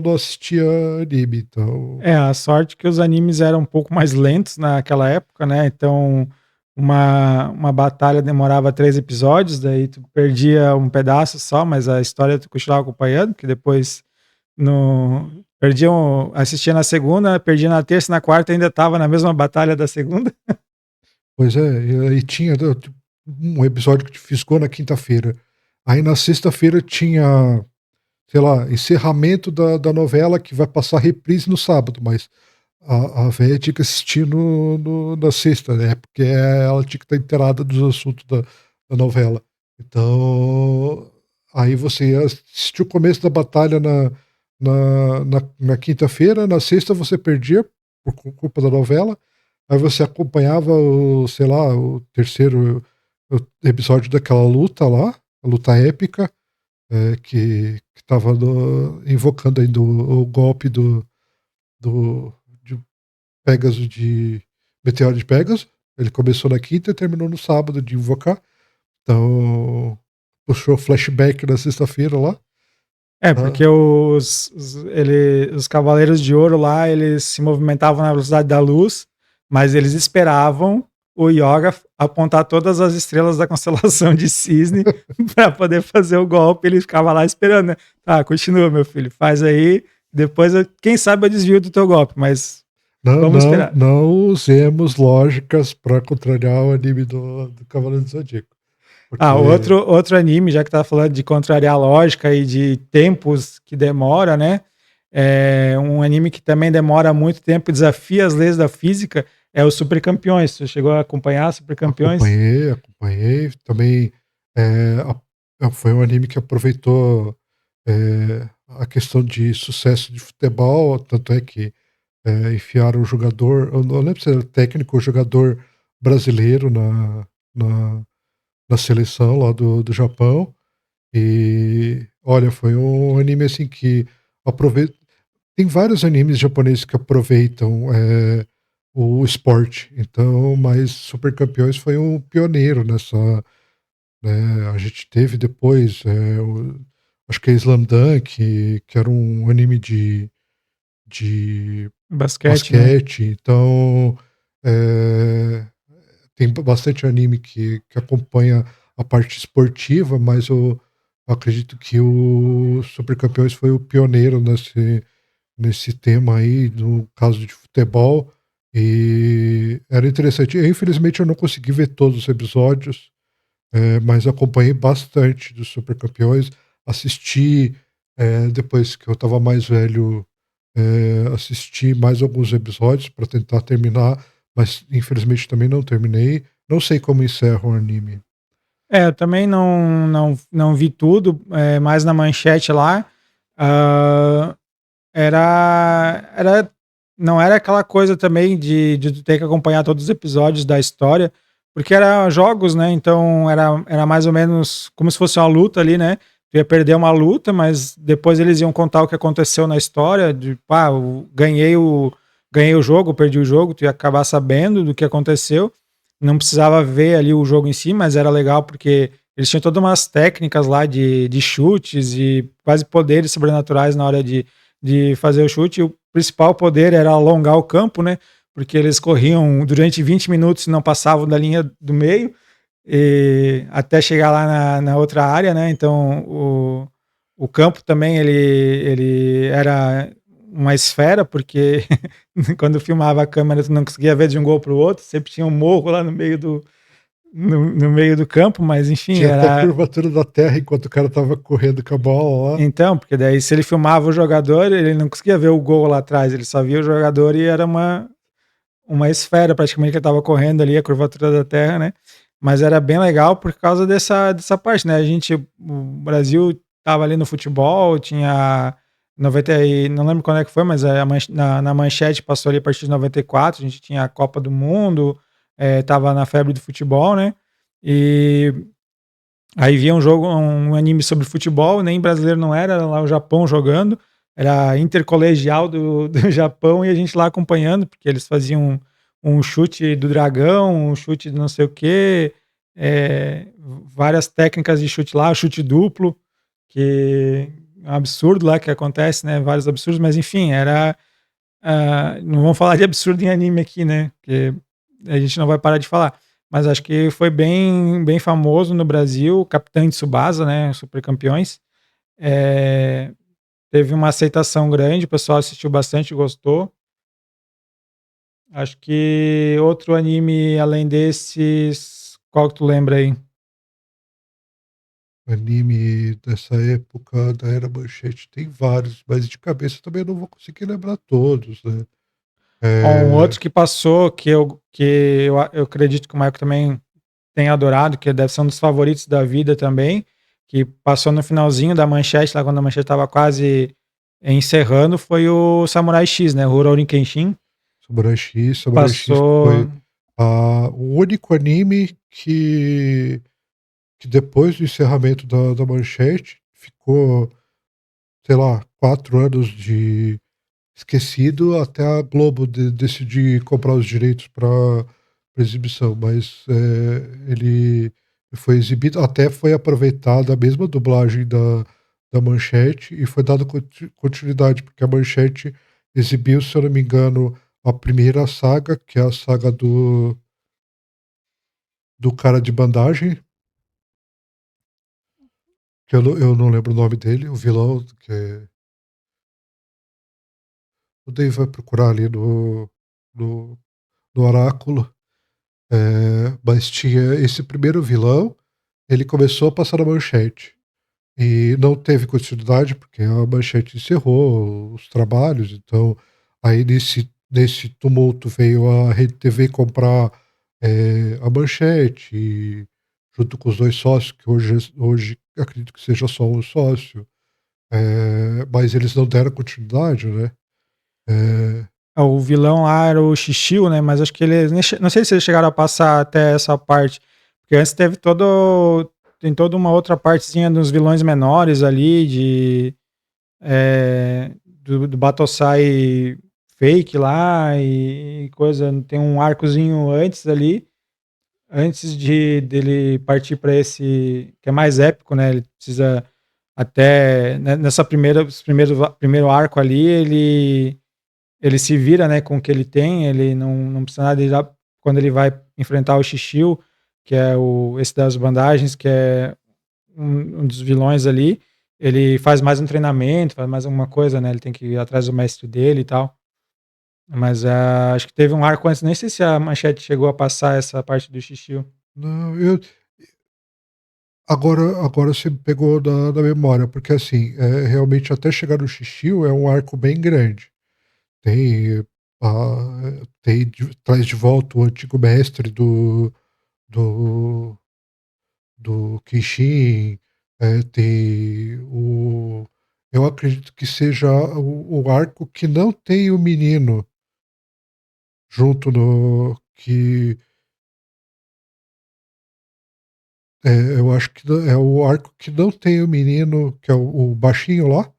não assistia anime, então A sorte que os animes eram um pouco mais lentos naquela época, né? Então, uma batalha demorava 3 episódios, daí tu perdia um pedaço só, mas a história tu continuava acompanhando, que depois no perdia assistia na segunda, perdia na terça, na quarta ainda estava na mesma batalha da segunda. pois é, e aí tinha tipo, um episódio que fisgou na quinta-feira, aí na sexta-feira tinha, sei lá, encerramento da novela que vai passar reprise no sábado, mas a véia tinha que assistir na sexta, né, porque ela tinha que estar inteirada dos assuntos da novela. Então, aí você ia assistir o começo da batalha na quinta-feira, na sexta você perdia por culpa da novela, aí você acompanhava o, sei lá, o terceiro episódio daquela luta lá, a luta épica, que estava invocando ainda o golpe de Pegasus, de Meteoro de Pegasus. Ele começou na quinta e terminou no sábado de invocar. Então, puxou flashback na sexta-feira lá. Porque Ah, os Cavaleiros de Ouro lá, eles se movimentavam na velocidade da luz, mas eles esperavam o Yoga apontar todas as estrelas da constelação de Cisne para poder fazer o golpe. Ele ficava lá esperando, né? Tá, continua, meu filho, faz aí. Depois, quem sabe eu desvio do teu golpe, mas não, vamos não, esperar. não usemos lógicas para contrariar o anime do Cavaleiro do Zodíaco. Porque Outro anime, já que tá falando de contrariar a lógica e de tempos que demora, né? Um anime que também demora muito tempo e desafia as leis da física é o Super Campeões. Você chegou a acompanhar Super Campeões? acompanhei. Também foi um anime que aproveitou a questão de sucesso de futebol, tanto é que enfiaram o jogador, eu não lembro se era técnico ou jogador brasileiro na, na seleção lá do Japão. E olha, foi um anime assim que aproveita. Tem vários animes japoneses que aproveitam o esporte, então, mas Super Campeões foi um pioneiro nessa, né? A gente teve depois, acho que é Slam Dunk, que era um anime de Basquete, né? basquete, então é, tem bastante anime que acompanha a parte esportiva, mas eu acredito que o Super Campeões foi o pioneiro nesse tema aí, no caso de futebol, e era interessante. Infelizmente eu não consegui ver todos os episódios, mas acompanhei bastante dos Super Campeões, assisti, depois que eu estava mais velho, assisti mais alguns episódios para tentar terminar, mas infelizmente também não terminei. Não sei como encerra o anime. Eu também não vi tudo, mais na manchete lá. ah, era não era aquela coisa também de tu ter que acompanhar todos os episódios da história, porque era jogos, né? Então era mais ou menos como se fosse uma luta ali, né? Tu ia perder uma luta, mas depois eles iam contar o que aconteceu na história, de pá, ganhei o jogo, perdi o jogo, tu ia acabar sabendo do que aconteceu. Não precisava ver ali o jogo em si, mas era legal porque eles tinham todas umas técnicas lá de chutes e quase poderes sobrenaturais na hora de fazer o chute. E o principal poder era alongar o campo, né? Porque eles corriam durante 20 minutos e não passavam da linha do meio até chegar lá na outra área, né? Então o campo também ele era uma esfera, porque quando filmava a câmera tu não conseguia ver de um gol para o outro, sempre tinha um morro lá no meio do campo, mas enfim, Tinha até a era. curvatura da Terra enquanto o cara tava correndo com a bola lá. Então, porque daí se ele filmava o jogador, ele não conseguia ver o gol lá atrás, ele só via o jogador e era uma esfera praticamente que ele estava correndo ali, a curvatura da Terra, né? Mas era bem legal por causa dessa parte, né? O Brasil tava ali no futebol, tinha 90 e não lembro quando é que foi, mas na manchete passou ali a partir de 94, a gente tinha a Copa do Mundo, tava na febre do futebol, né? E aí via um anime sobre futebol, nem brasileiro não era lá o Japão jogando, era intercolegial do Japão e a gente lá acompanhando, porque eles faziam um chute do dragão, um chute de não sei o quê, é, várias técnicas de chute lá, chute duplo, que é um absurdo lá que acontece, né? Vários absurdos, mas enfim, não vamos falar de absurdo em anime aqui, né? Porque a gente não vai parar de falar. Mas acho que foi bem famoso no Brasil, Capitão Tsubasa, né? Super Campeões. É, teve uma aceitação grande, o pessoal assistiu bastante, gostou. Acho que outro anime além desses, qual que tu lembra aí? Anime dessa época da Era Manchete tem vários, mas de cabeça também eu não vou conseguir lembrar todos, né? Ó, um É, outro que passou, que eu acredito que o Michael também tem adorado, que deve ser um dos favoritos da vida também, que passou no finalzinho da manchete, lá quando a manchete estava quase encerrando, foi o Samurai X, né? O Rurouni Kenshin. Samurai X Passou. foi o único anime que depois do encerramento da manchete ficou, sei lá, 4 anos de esquecido até a Globo decidir comprar os direitos para exibição, mas ele foi exibido, até foi aproveitada a mesma dublagem da Manchete e foi dada continuidade, porque a Manchete exibiu, se eu não me engano, a primeira saga, que é a saga do cara de bandagem, que eu não lembro o nome dele, o vilão, que é. O Dave vai procurar ali no, no Oráculo. Mas tinha esse primeiro vilão, ele começou a passar na manchete. E não teve continuidade, porque a manchete encerrou os trabalhos. Então, aí nesse tumulto veio a Rede TV comprar a manchete, e, junto com os dois sócios, que hoje acredito que seja só um sócio. Mas eles não deram continuidade, né? É, O vilão lá era o Shishio, né? Mas acho que ele. Não sei se eles chegaram a passar até essa parte. Porque antes teve todo. Tem toda uma outra partezinha dos vilões menores ali, do Batosai fake lá e coisa. Tem um arcozinho antes ali, antes de dele partir para esse que é mais épico, né? Ele precisa até nessa primeiro arco ali, ele se vira, né, com o que ele tem, ele não precisa nada, quando ele vai enfrentar o Shishio, que é esse das bandagens, que é um dos vilões ali, ele faz mais um treinamento, faz mais alguma coisa, né? Ele tem que ir atrás do mestre dele e tal. Mas acho que teve um arco antes, nem sei se a manchete chegou a passar essa parte do Shishio. não, agora você me pegou da memória, porque assim, realmente até chegar no Shishio é um arco bem grande. Tem, traz de volta o antigo mestre do, do Kenshin, tem o. Eu acredito que seja o arco que não tem o menino junto no. Que eu acho que é o arco que não tem o menino, que é o baixinho lá,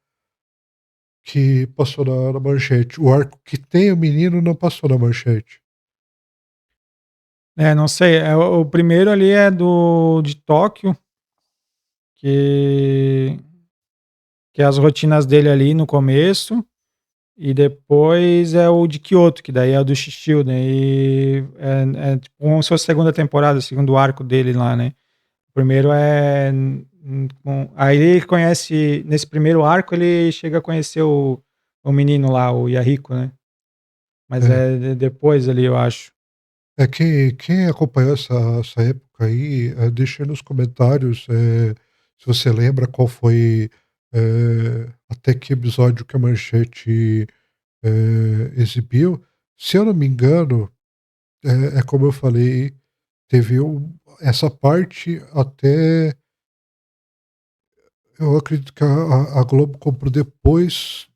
que passou na manchete. O arco que tem o menino não passou na manchete. Não sei, o primeiro ali é de Tóquio, que, que é as rotinas dele ali no começo. E depois é o de Kyoto, que daí é o do Shishio, né? E é tipo como se fosse a segunda temporada, o segundo arco dele lá, né? O primeiro aí ele conhece. Nesse primeiro arco, ele chega a conhecer o menino lá, o Yahiko, né? Mas É, depois ali, eu acho. quem acompanhou essa época aí, deixa aí nos comentários se você lembra qual foi até que episódio que a Manchete exibiu. Se eu não me engano, é como eu falei, teve essa parte até. Eu acredito que a Globo comprou depois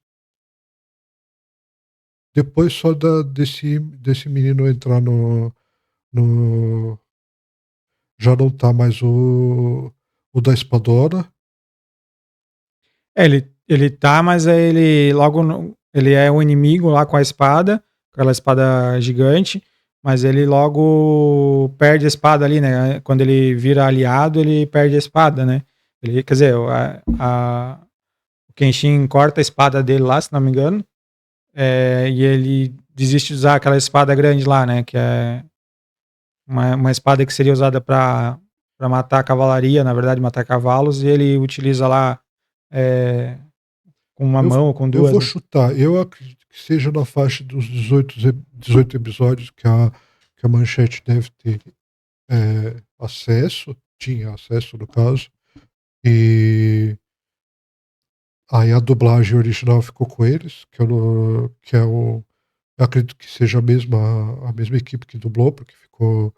só desse menino entrar no. Já não tá mais o da Espadona. Ele tá, mas aí ele logo ele é o inimigo lá com a espada, aquela espada gigante, mas ele logo perde a espada ali, né? Quando ele vira aliado, ele perde a espada, né? Ele, quer dizer, o Kenshin corta a espada dele lá, se não me engano, e ele desiste de usar aquela espada grande lá, né? Que é uma espada que seria usada para matar a cavalaria, na verdade, matar cavalos, e ele utiliza lá é, com uma Eu, mão ou com eu duas, vou né? chutar. Eu acredito que seja na faixa dos 18 episódios que a Manchete deve ter acesso. Tinha acesso, no caso. E aí a dublagem original ficou com eles, que é o. Eu acredito que seja a mesma equipe que dublou, porque ficou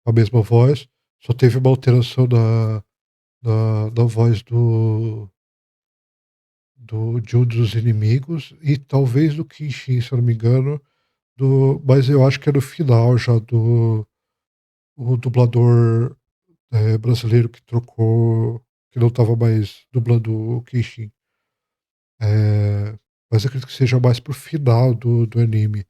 a mesma voz. Só teve uma alteração da voz de um dos inimigos e talvez do Kenshin, se eu não me engano, mas eu acho que é no final já o dublador brasileiro que trocou, que não estava mais dublando o Kenshin. Mas eu acredito que seja mais pro final do anime.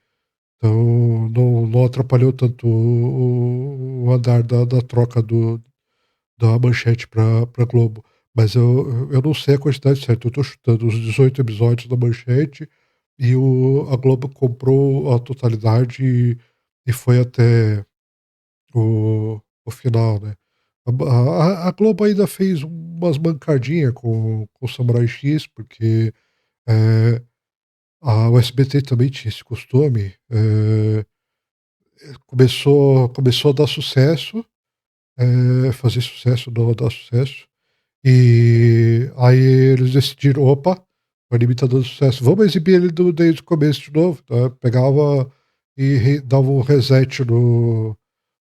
Então não atrapalhou tanto o andar da troca da Manchete pra Globo. Mas eu não sei a quantidade certa. Eu tô chutando os 18 episódios da Manchete e a Globo comprou a totalidade e foi até o final, né? A Globo ainda fez umas mancadinhas com o Samurai X, porque é, o SBT também tinha esse costume. Começou a dar sucesso, fazer sucesso, não dar sucesso. E aí eles decidiram, opa, o anime tá dando sucesso, vamos exibir ele desde o começo de novo. Tá? Pegava e dava um reset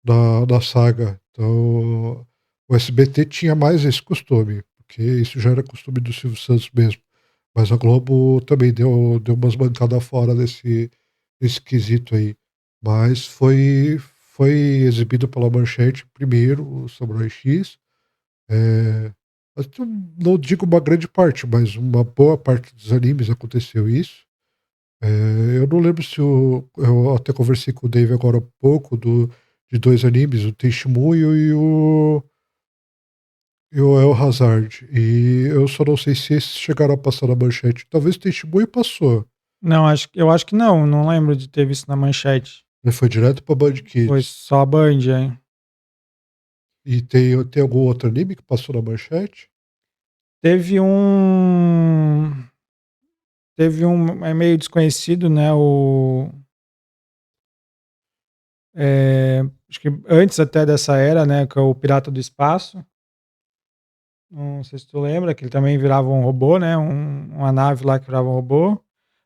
na saga. Então o SBT tinha mais esse costume, porque isso já era costume do Silvio Santos mesmo. Mas a Globo também deu umas bancadas fora desse quesito aí. Mas foi exibido pela Manchete primeiro, o Samurai X. É, mas não digo uma grande parte, mas uma boa parte dos animes aconteceu isso. Eu não lembro se eu até conversei com o Dave agora há pouco de dois animes, o Tenshimuyo e o El Hazard. E eu só não sei se esses chegaram a passar na Manchete. Talvez o Tenshimuyo passou. Não, eu acho que não, não lembro de ter visto na manchete. Ele foi direto pra Band Foi Kids. só a Band, hein? E tem algum outro anime que passou na Manchete? Teve um. Teve um. É meio desconhecido, né? Acho que antes até dessa era, né? Que é o Pirata do Espaço. Não sei se tu lembra, que ele também virava um robô, né? Uma nave lá que virava um robô.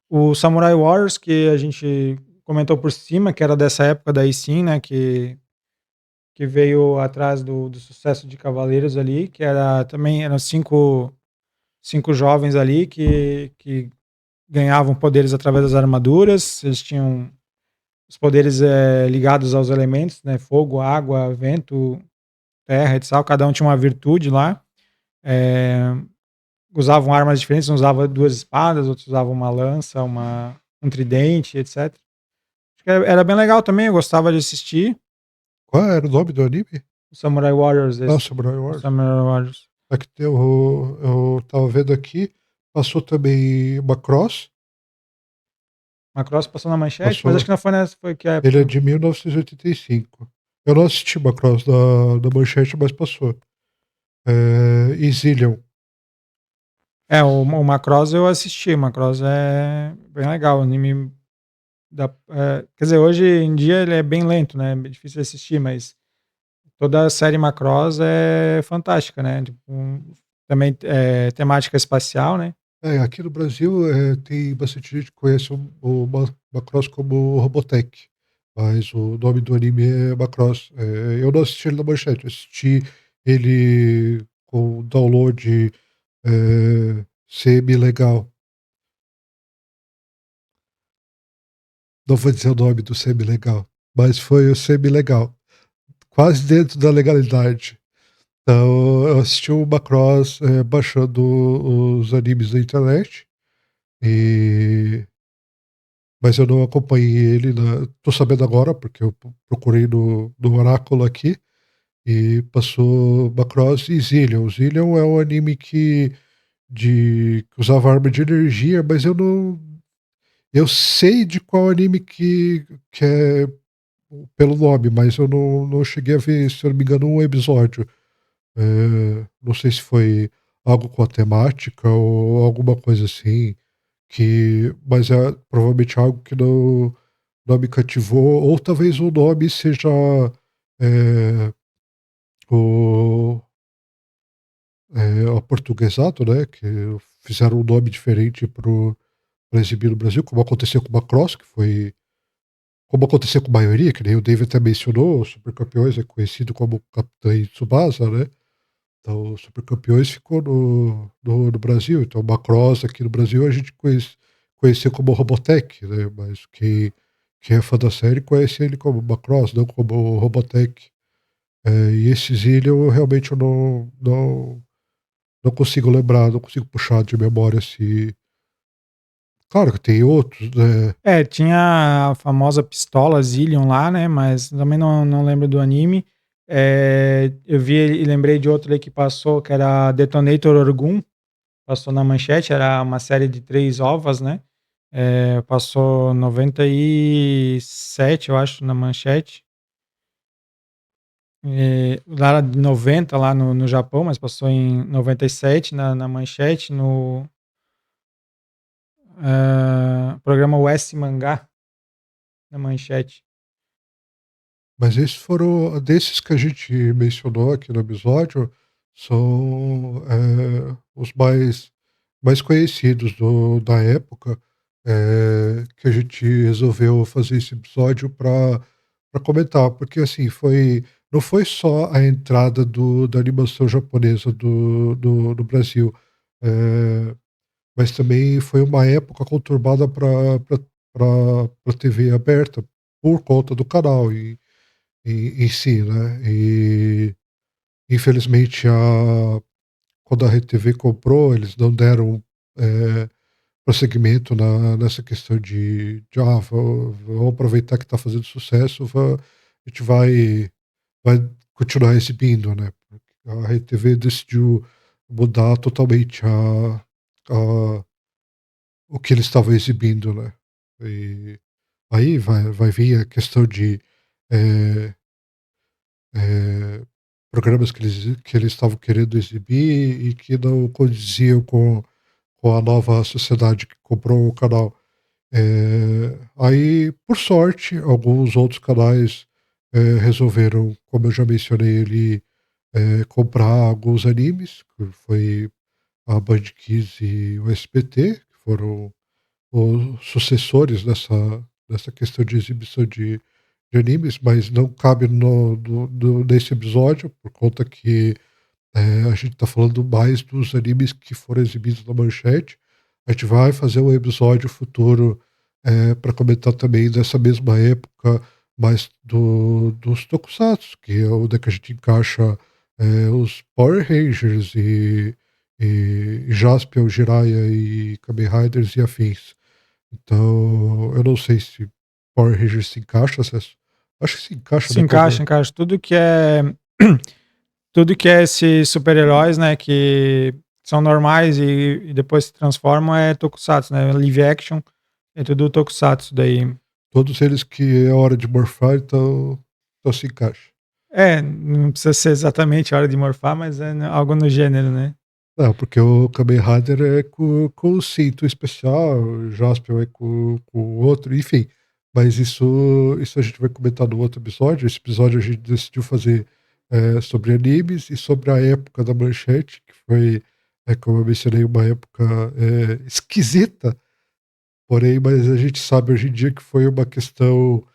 O Samurai Warriors, que a gente comentou por cima, que era dessa época daí sim, né? Que veio atrás do sucesso de Cavaleiros ali, que era também eram cinco jovens ali que ganhavam poderes através das armaduras. Eles tinham os poderes ligados aos elementos, né? Fogo, água, vento, terra, etc. Cada um tinha uma virtude lá. É, usavam armas diferentes, um usava duas espadas, outros usavam uma lança, um tridente, etc. Acho que era bem legal também, eu gostava de assistir. Qual era o nome do anime? O Samurai Warriors, Ah, esse. Samurai O Wars. Samurai Warriors. Aqui eu tava vendo aqui, passou também Macross, Macross passou na manchete, mas acho passou, que não foi nessa, foi que ele é época? de 1985. Eu não assisti Macross da Manchete, mas passou. E Zillion. O Macross eu assisti, o Macross é bem legal, o anime quer dizer, hoje em dia ele é bem lento, né, é difícil de assistir, mas toda a série Macross é fantástica, né, tipo, também é temática espacial, né. Aqui no Brasil tem bastante gente que conhece o Macross como Robotech. mas o nome do anime é Macross. Eu não assisti ele na manchete, eu assisti ele com download semi-legal. Não vou dizer o nome do semi-legal, mas foi o semi-legal, quase dentro da legalidade. Então, eu assisti o Macross baixando os animes da internet, e... mas eu não acompanhei ele. Tô sabendo agora, porque eu procurei no Oráculo aqui, e passou Macross e Zillion. Zillion é um anime que usava arma de energia, mas eu não. Eu sei de qual anime que é pelo nome, mas eu não cheguei a ver, se eu não me engano, um episódio. Não sei se foi algo com a temática ou alguma coisa assim, mas é provavelmente algo que não me cativou, ou talvez o nome seja é, o aportuguesado, né? Que fizeram um nome diferente para exibir no Brasil, como aconteceu com o Macross, que foi. Como aconteceu com a maioria, que nem o David até mencionou, o Super Campeões é conhecido como Capitão Tsubasa, né? Então, o Super Campeões ficou no Brasil. Então, o Macross aqui no Brasil a gente conheceu como Robotech, né? Mas quem é fã da série conhece ele como Macross, não como Robotech. E esse Zillion eu realmente não consigo lembrar, não consigo puxar de memória se. Claro que tem outros, né? É, tinha a famosa pistola Zillion lá, né? Mas também não lembro do anime. Eu vi e lembrei de outro aí que passou, que era Detonator Orgun. Passou na manchete, era uma série de 3 ovas, né? Passou 97, eu acho, na manchete. Lá de 90, lá no Japão, mas passou em 97 na manchete, no programa West Mangá, na manchete. Mas esses foram, desses que a gente mencionou aqui no episódio, são os mais conhecidos da época, que a gente resolveu fazer esse episódio para comentar, porque assim, não foi só a entrada da animação japonesa do Brasil, é, mas também foi uma época conturbada para TV aberta, por conta do canal em si, né? E infelizmente quando a Rede TV comprou, eles não deram prosseguimento nessa questão vamos aproveitar que está fazendo sucesso, a gente vai continuar exibindo, né? Porque a Rede TV decidiu mudar totalmente o que eles estavam exibindo, né? E aí vai vir a questão de eh, eh, programas que eles estavam querendo exibir e que não condiziam com a nova sociedade que comprou o canal. Aí, por sorte, alguns outros canais resolveram, como eu já mencionei ali, comprar alguns animes, que foi a Band Kids e o SBT, que foram os sucessores dessa questão de exibição de animes, mas não cabe nesse episódio, por conta que a gente está falando mais dos animes que foram exibidos na manchete. A gente vai fazer um episódio futuro para comentar também dessa mesma época, mais dos Tokusatsu, que é onde é que a gente encaixa os Power Rangers e Jaspion, Jiraiya e Kamen Riders e afins. Então, eu não sei se Power Rangers se encaixa. Acho que se encaixa, Se né? encaixa, encaixa. Tudo que é esses super-heróis, né, que são normais e depois se transformam é Tokusatsu, né? Live action é tudo Tokusatsu daí. Todos eles que é hora de morfar, então se encaixa. Não precisa ser exatamente a hora de morfar, mas é algo no gênero, né? Não, porque o Kamen Rider é com o cinto especial, o Jaspion é com o outro, enfim. Mas isso a gente vai comentar no outro episódio. Esse episódio a gente decidiu fazer sobre animes e sobre a época da manchete, que foi, como eu mencionei, uma época esquisita, porém, mas a gente sabe hoje em dia que foi uma questão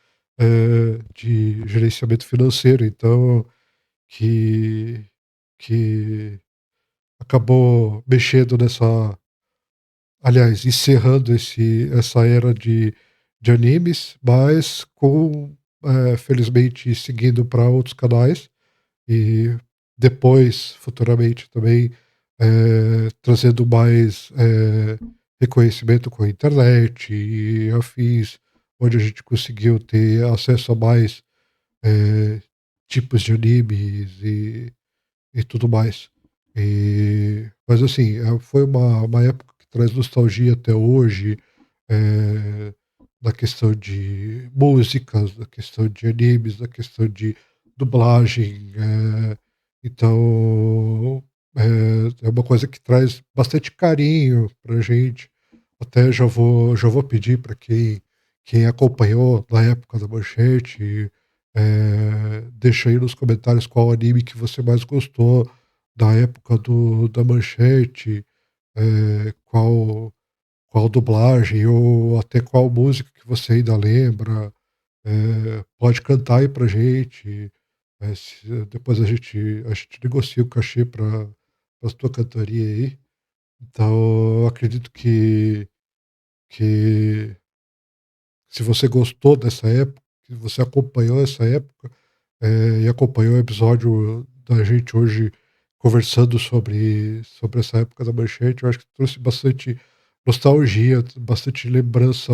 de gerenciamento financeiro, então que que acabou mexendo nessa aliás, encerrando essa era de animes, mas felizmente seguindo para outros canais e depois, futuramente também, trazendo mais, reconhecimento com a internet e afins, onde a gente conseguiu ter acesso a mais, eh, tipos de animes e tudo mais. Mas assim, foi uma época que traz nostalgia até hoje, eh, na questão de músicas, na questão de animes, na questão de dublagem, então, é uma coisa que traz bastante carinho pra gente. Até já vou pedir para quem acompanhou na época da Manchete, deixa aí nos comentários qual anime que você mais gostou da época da Manchete, qual dublagem ou até qual música que você ainda lembra. Pode cantar aí pra gente, depois a gente negocia o cachê pra tua cantoria aí. Então eu acredito que se você gostou dessa época, que você acompanhou essa época, e acompanhou o episódio da gente hoje conversando sobre essa época da Manchete, eu acho que trouxe bastante nostalgia, bastante lembrança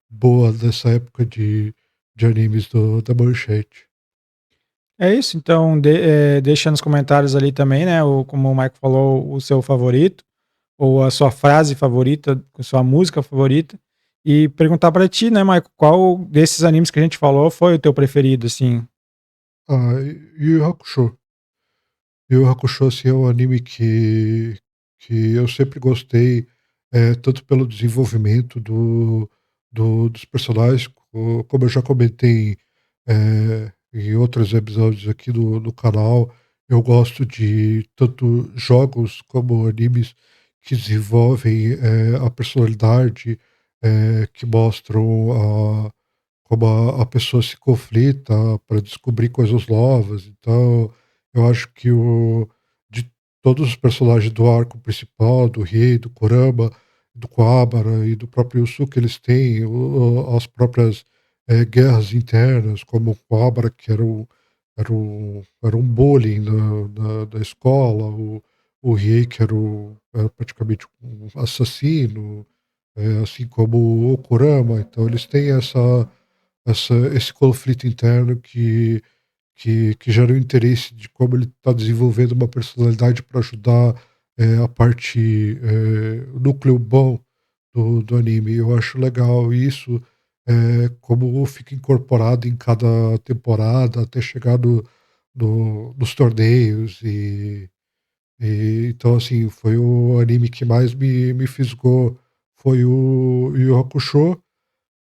boa dessa época de animes da Manchete. É isso, então deixa nos comentários ali também, né, como o Michael falou, o seu favorito, ou a sua frase favorita, a sua música favorita, e perguntar pra ti, né, Michael, qual desses animes que a gente falou foi o teu preferido, assim? Ah, Yu Yu Hakusho. Yu Yu Hakusho, assim, é um anime que eu sempre gostei, tanto pelo desenvolvimento dos personagens, como eu já comentei, em outros episódios aqui do canal, eu gosto de tanto jogos como animes que desenvolvem, a personalidade, que mostram como a pessoa se conflita para descobrir coisas novas. Então, eu acho que de todos os personagens do arco principal, do Rei, do Kurama, do Kuwabara e do próprio Yusuke, eles têm as próprias guerras internas, como o Kuwabara, que era um bullying da escola, o Riei, que era praticamente um assassino, assim como o Kurama. Então, eles têm esse conflito interno que gera o interesse de como ele está desenvolvendo uma personalidade para ajudar, a parte, o núcleo bom do anime. Eu acho legal isso, como fica incorporado em cada temporada até chegar nos torneios então, assim, foi o anime que mais me fisgou, foi o Yu Yu Hakusho,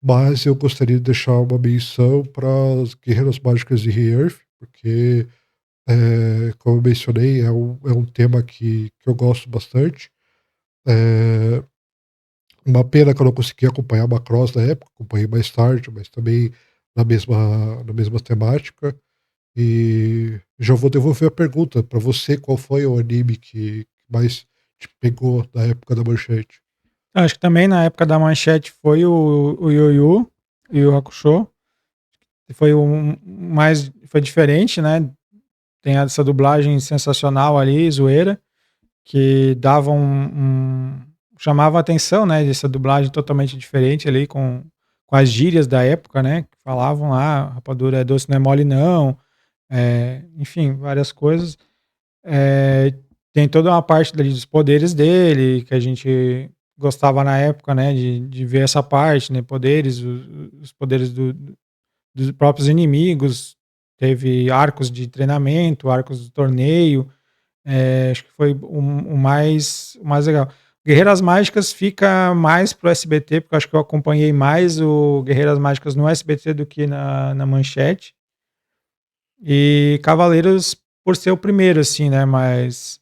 mas eu gostaria de deixar uma menção para as Guerreiras Mágicas de Re-Earth, porque, como eu mencionei, é um tema que eu gosto bastante. Eh, uma pena que eu não consegui acompanhar Macross na época, acompanhei mais tarde, mas também na mesma temática. E já vou devolver a pergunta para você, qual foi o anime que mais te pegou na época da Manchete? Acho que também na época da Manchete foi o Yu Yu Hakusho, que foi foi diferente, né, tem essa dublagem sensacional ali, zoeira, que dava chamava a atenção, né, dessa dublagem totalmente diferente ali com as gírias da época, né, que falavam lá: "Rapadura é doce, não é mole não", enfim, várias coisas. Eh, tem toda uma parte dali dos poderes dele, que a gente gostava na época, né, de ver essa parte, né, poderes, os poderes dos próprios inimigos, teve arcos de treinamento, arcos do torneio, acho que foi o mais legal. Guerreiras Mágicas fica mais pro SBT, porque eu acho que eu acompanhei mais o Guerreiras Mágicas no SBT do que na Manchete. E Cavaleiros por ser o primeiro, assim, né, mas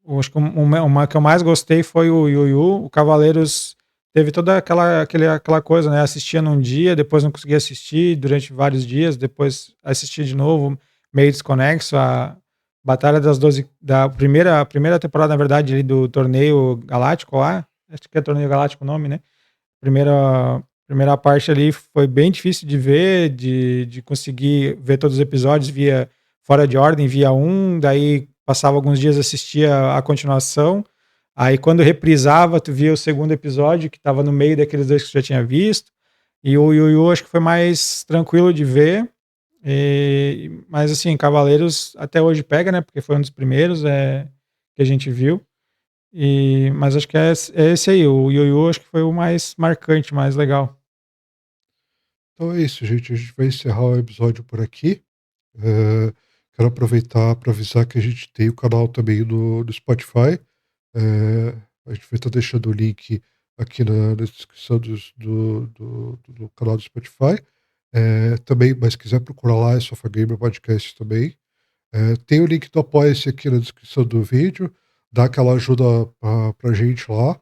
eu acho que uma que eu mais gostei foi o Yu Yu, o Cavaleiros teve toda aquela coisa, né? Assistia num dia, depois não conseguia assistir durante vários dias, depois assistia de novo, meio desconexo. A Batalha das 12, a primeira temporada, na verdade, ali do Torneio Galáctico lá, acho que é Torneio Galáctico o nome, né? Primeira parte ali foi bem difícil de ver, de conseguir ver todos os episódios via fora de ordem, via um, daí passava alguns dias, assistia a continuação, aí quando reprisava, tu via o segundo episódio, que estava no meio daqueles dois que tu já tinha visto, e o Yu Yu acho que foi mais tranquilo de ver, mas assim, Cavaleiros até hoje pega, né, porque foi um dos primeiros que a gente viu, mas acho que é esse aí, o Yu Yu acho que foi o mais marcante, mais legal. Então é isso, gente. A gente vai encerrar o episódio por aqui. Quero aproveitar para avisar que a gente tem o canal também no Spotify. A gente vai estar deixando o link aqui na descrição do canal do Spotify. Também, mas se quiser procurar lá, é Sofá Gamer Podcast também. Tem o link do Apoia-se aqui na descrição do vídeo. Dá aquela ajuda pra gente lá.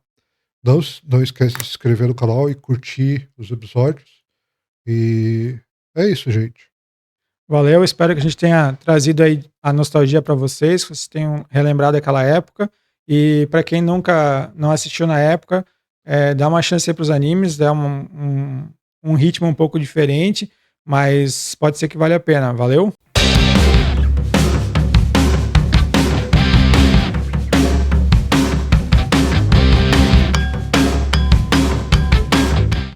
Não esquece de se inscrever no canal e curtir os episódios. E é isso, gente. Valeu, espero que a gente tenha trazido aí a nostalgia para vocês, que vocês tenham relembrado aquela época. E para quem nunca não assistiu na época, dá uma chance para os animes, dá um ritmo um pouco diferente, mas pode ser que vale a pena. Valeu?